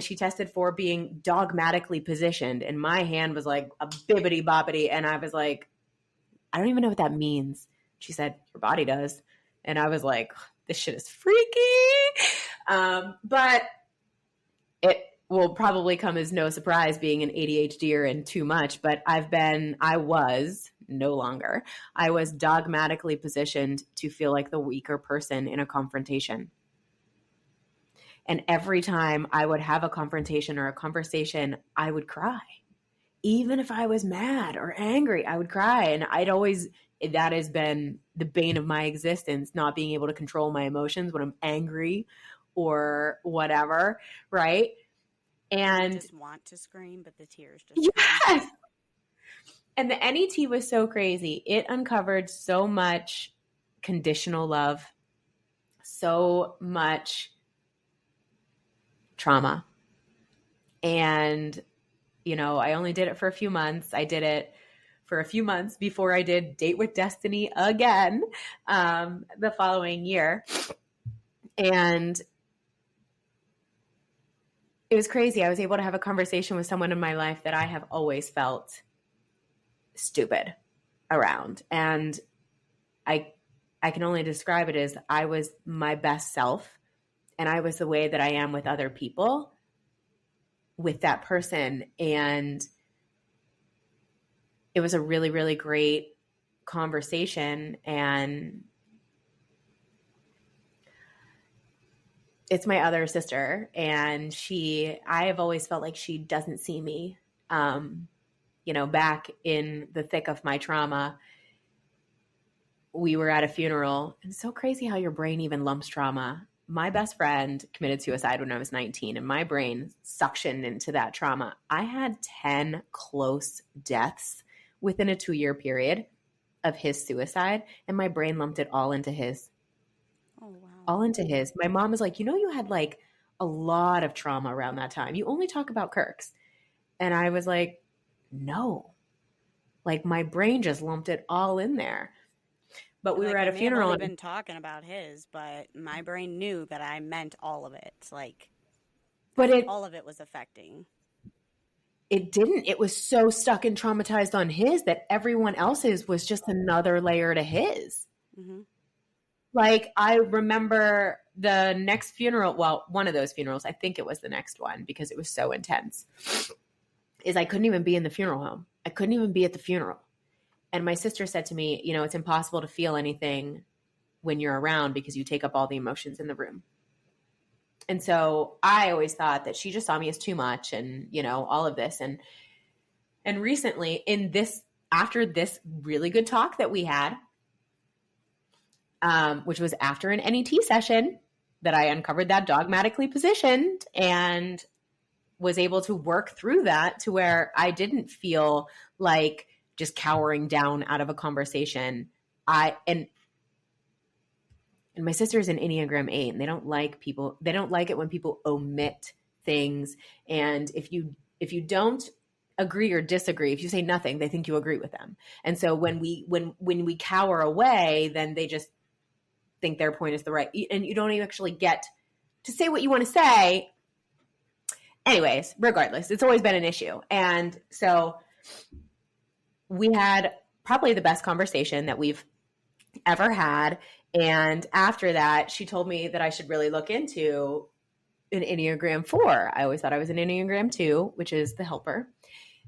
she tested for being dogmatically positioned, and my hand was like a bibbity boppity, and I was like, I don't even know what that means. She said, your body does. And I was like, this shit is freaky. But it will probably come as no surprise being an ADHDer and too much, but I was dogmatically positioned to feel like the weaker person in a confrontation. And every time I would have a confrontation or a conversation, I would cry. Even if I was mad or angry, I would cry. And that has been the bane of my existence, not being able to control my emotions when I'm angry or whatever, right? And I just want to scream, but the tears just yes. And the NET was so crazy. It uncovered so much conditional love, so much trauma. And, I only did it for a few months. I did it for a few months before I did Date with Destiny again the following year. And it was crazy. I was able to have a conversation with someone in my life that I have always felt stupid around. And I can only describe it as I was my best self, and I was the way that I am with other people with that person. And it was a really, really great conversation. And it's my other sister, and I have always felt like she doesn't see me. Back in the thick of my trauma, we were at a funeral. And it's so crazy how your brain even lumps trauma. My best friend committed suicide when I was 19, and my brain suctioned into that trauma. I had 10 close deaths within a 2-year period of his suicide, and my brain lumped it all into his. Oh, wow. All into his. My mom was like, you had like a lot of trauma around that time. You only talk about Kirk's. And I was like, no. Like my brain just lumped it all in there. But we were at a funeral. I've been talking about his, but my brain knew that I meant all of it. All of it was affecting. It didn't. It was so stuck and traumatized on his that everyone else's was just another layer to his. Mm-hmm. Like I remember the next funeral, well, one of those funerals, I think it was the next one because it was so intense, is I couldn't even be in the funeral home. I couldn't even be at the funeral. And my sister said to me, it's impossible to feel anything when you're around because you take up all the emotions in the room. And so I always thought that she just saw me as too much and, all of this. And recently after this really good talk that we had, which was after an NET session that I uncovered that dogmatically positioned and was able to work through that to where I didn't feel like just cowering down out of a conversation. And my sister is an Enneagram 8, and they don't like it when people omit things. And if you don't agree or disagree, if you say nothing, they think you agree with them. And so when we cower away, then they just think their point is the right, and you don't even actually get to say what you want to say. Anyways, regardless, it's always been an issue. And so we had probably the best conversation that we've ever had. And after that, she told me that I should really look into an Enneagram 4. I always thought I was an Enneagram 2, which is the helper.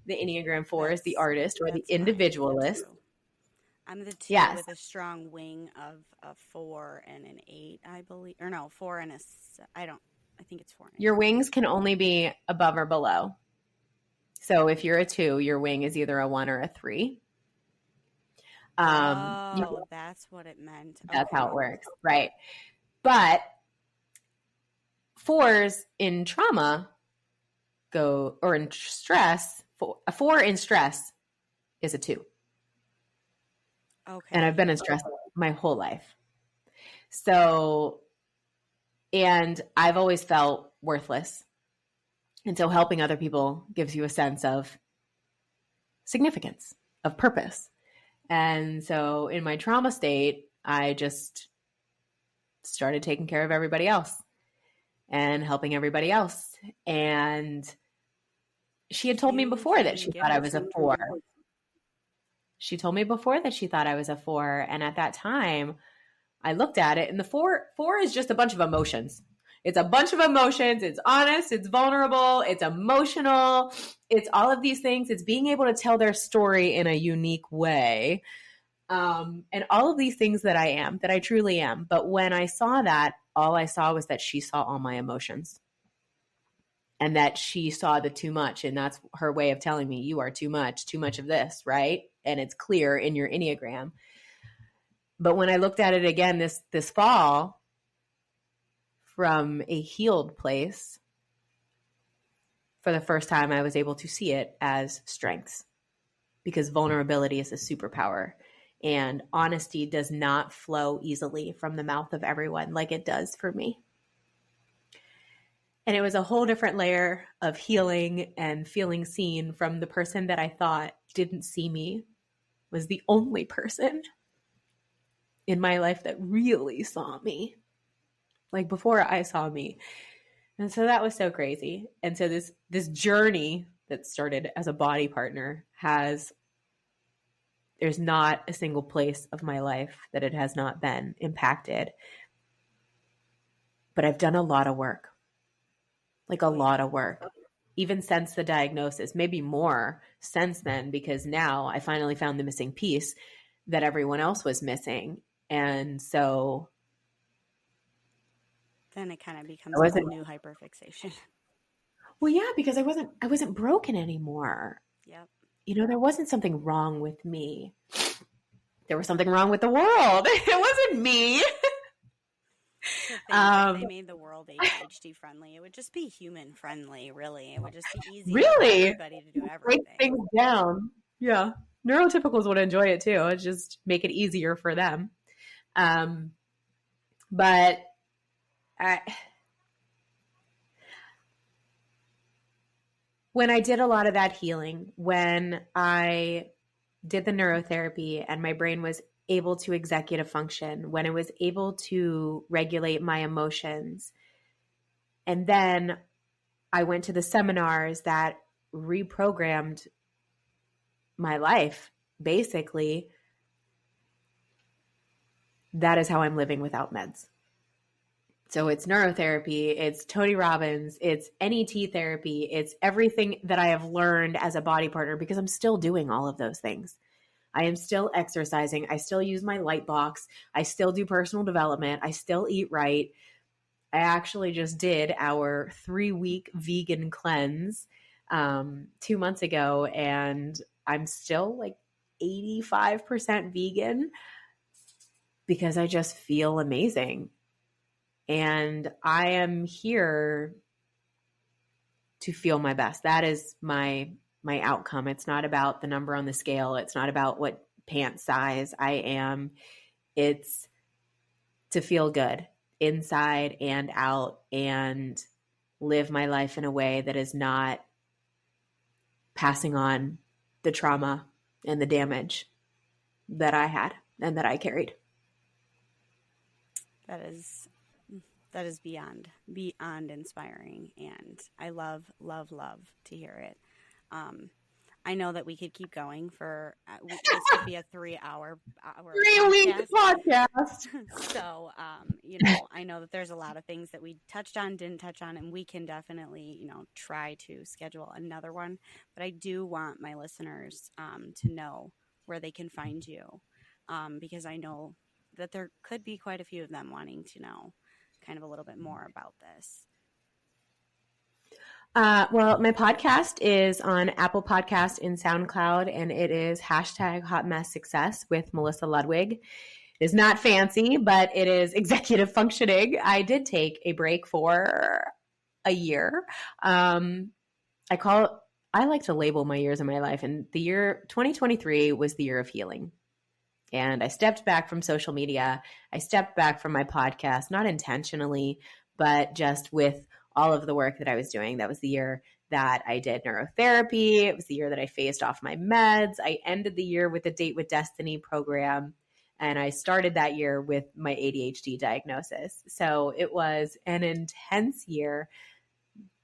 The Enneagram 4 is the artist or the individualist. I'm the 2 with a strong wing of a 4 and an 8, I believe. Or no, 4 and I think it's 4 and 8. Your wings can only be above or below. So if you're a 2, your wing is either a 1 or a 3. That's what it meant. That's how it works. Right. But 4s in trauma or in stress, a 4 in stress is a 2. Okay. And I've been in stress my whole life. So, and I've always felt worthless. And so helping other people gives you a sense of significance, of purpose. And so in my trauma state, I just started taking care of everybody else and helping everybody else. And she had told me before that she thought I was a 4. She told me before that she thought I was a 4. And at that time, I looked at it, and the 4 is just a bunch of emotions. It's a bunch of emotions. It's honest. It's vulnerable. It's emotional. It's all of these things. It's being able to tell their story in a unique way. And all of these things that I truly am. But when I saw that, all I saw was that she saw all my emotions. And that she saw the too much. And that's her way of telling me, you are too much of this, right? And it's clear in your Enneagram. But when I looked at it again this fall from a healed place, for the first time, I was able to see it as strengths, because vulnerability is a superpower, and honesty does not flow easily from the mouth of everyone like it does for me. And it was a whole different layer of healing and feeling seen from the person that I thought didn't see me was the only person in my life that really saw me, like before I saw me. And so that was so crazy. And so this journey that started as a BODi partner there's not a single place of my life that it has not been impacted. But I've done a lot of work, like a lot of work, even since the diagnosis, maybe more since then, because now I finally found the missing piece that everyone else was missing. And so then it kind of becomes a whole new hyperfixation. Well, yeah, because I wasn't broken anymore. Yep. You know, there wasn't something wrong with me. There was something wrong with the world. It wasn't me. If they made the world ADHD friendly, it would just be human friendly, really. It would just be easy for everybody to do everything. Break things down. Yeah. Neurotypicals would enjoy it too. It'd just make it easier for them. But when I did a lot of that healing, when I did the neurotherapy and my brain was able to executive function, when it was able to regulate my emotions, and then I went to the seminars that reprogrammed my life, basically, that is how I'm living without meds. So it's neurotherapy, it's Tony Robbins, it's NET therapy, it's everything that I have learned as a BODi partner, because I'm still doing all of those things. I am still exercising. I still use my light box. I still do personal development. I still eat right. I actually just did our 3-week vegan cleanse 2 months ago, and I'm still like 85% vegan because I just feel amazing. And I am here to feel my best. That is my outcome. It's not about the number on the scale. It's not about what pant size I am. It's to feel good inside and out and live my life in a way that is not passing on the trauma and the damage that I had and that I carried. That is beyond inspiring, and I love to hear it. I know that we could keep going for this could be a 3-hour 3-week podcast. So you know, I know that there's a lot of things that we didn't touch on, and we can definitely, you know, try to schedule another one. But I do want my listeners to know where they can find you, because I know that there could be quite a few of them wanting to know kind of a little bit more about this. Well, my podcast is on Apple Podcast and SoundCloud, and it is #HotMessSuccess with Melissa Ludwig. It is not fancy, but it is executive functioning. I did take a break for a year. I like to label my years in my life, and the year 2023 was the year of healing. And I stepped back from social media. I stepped back from my podcast, not intentionally, but just with all of the work that I was doing. That was the year that I did neurotherapy. It was the year that I phased off my meds. I ended the year with a Date with Destiny program, and I started that year with my ADHD diagnosis. So it was an intense year,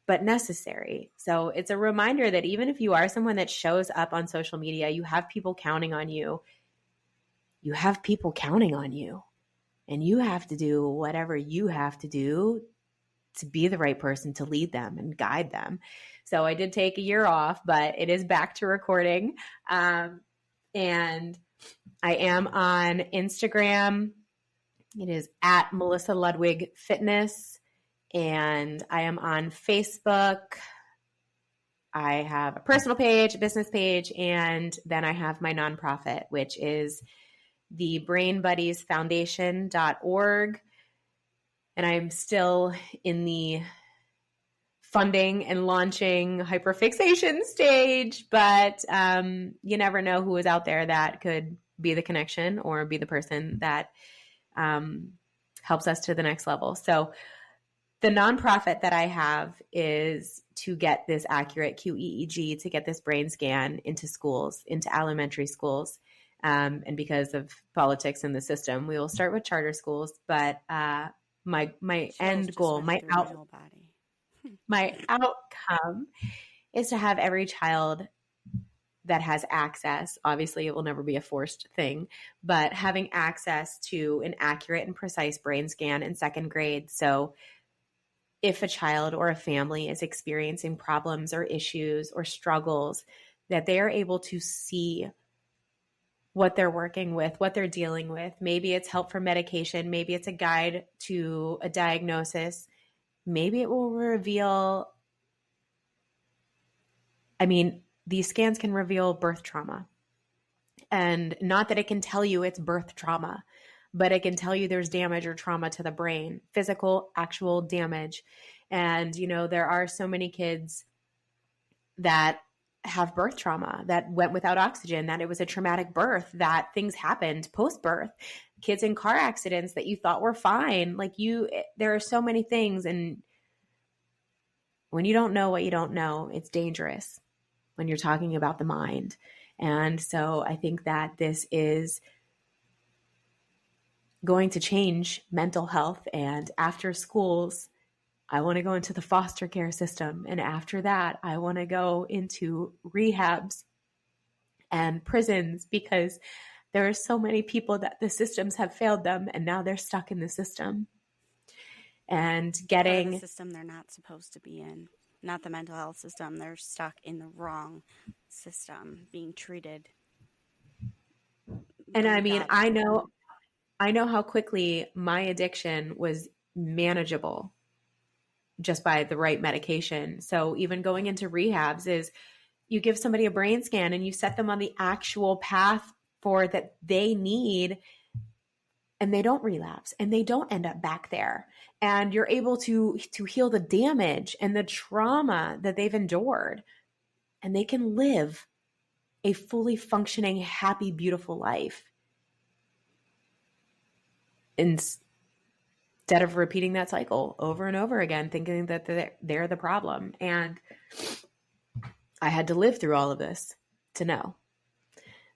but necessary. So it's a reminder that even if you are someone that shows up on social media, you have people counting on you. You have people counting on you, and you have to do whatever you have to do to be the right person to lead them and guide them. So I did take a year off, but it is back to recording. And I am on Instagram. It is at Melissa Ludwig Fitness. And I am on Facebook. I have a personal page, a business page, and then I have my nonprofit, which is the BrainBuddiesFoundation.org. And I'm still in the funding and launching hyperfixation stage, but you never know who is out there that could be the connection or be the person that helps us to the next level. So the nonprofit that I have is to get this accurate QEEG, to get this brain scan into schools, into elementary schools. And because of politics in the system, we will start with charter schools. But my Chills end just goal, went through my whole body. my outcome is to have every child that has access. Obviously, it will never be a forced thing, but having access to an accurate and precise brain scan in second grade. So if a child or a family is experiencing problems or issues or struggles, that they are able to see what they're working with, what they're dealing with. Maybe it's help for medication. Maybe it's a guide to a diagnosis. Maybe it will reveal, these scans can reveal birth trauma. And not that it can tell you it's birth trauma, but it can tell you there's damage or trauma to the brain, physical, actual damage. And, there are so many kids that have birth trauma, that went without oxygen, that it was a traumatic birth, that things happened post-birth, kids in car accidents that you thought were fine. There are so many things. And when you don't know what you don't know, it's dangerous when you're talking about the mind. And so I think that this is going to change mental health. And after schools, I want to go into the foster care system. And after that, I want to go into rehabs and prisons, because there are so many people that the systems have failed them and now they're stuck in the system. And getting the system they're not supposed to be in, not the mental health system. They're stuck in the wrong system, being treated. And I know how quickly my addiction was manageable just by the right medication. So even going into rehabs is you give somebody a brain scan and you set them on the actual path for that they need, and they don't relapse and they don't end up back there. And you're able to heal the damage and the trauma that they've endured, and they can live a fully functioning, happy, beautiful life instead of repeating that cycle over and over again, thinking that they're the problem. And I had to live through all of this to know.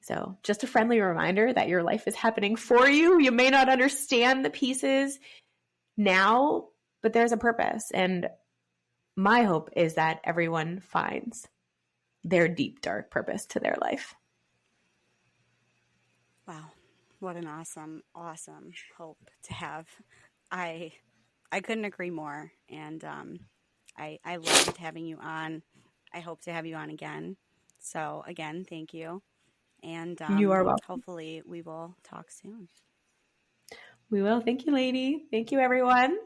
So just a friendly reminder that your life is happening for you. You may not understand the pieces now, but there's a purpose. And my hope is that everyone finds their deep, dark purpose to their life. Wow. What an awesome, awesome hope to have. I couldn't agree more. And I loved having you on. I hope to have you on again. So again, thank you. And you are welcome. Hopefully we will talk soon. We will. Thank you, lady. Thank you, everyone.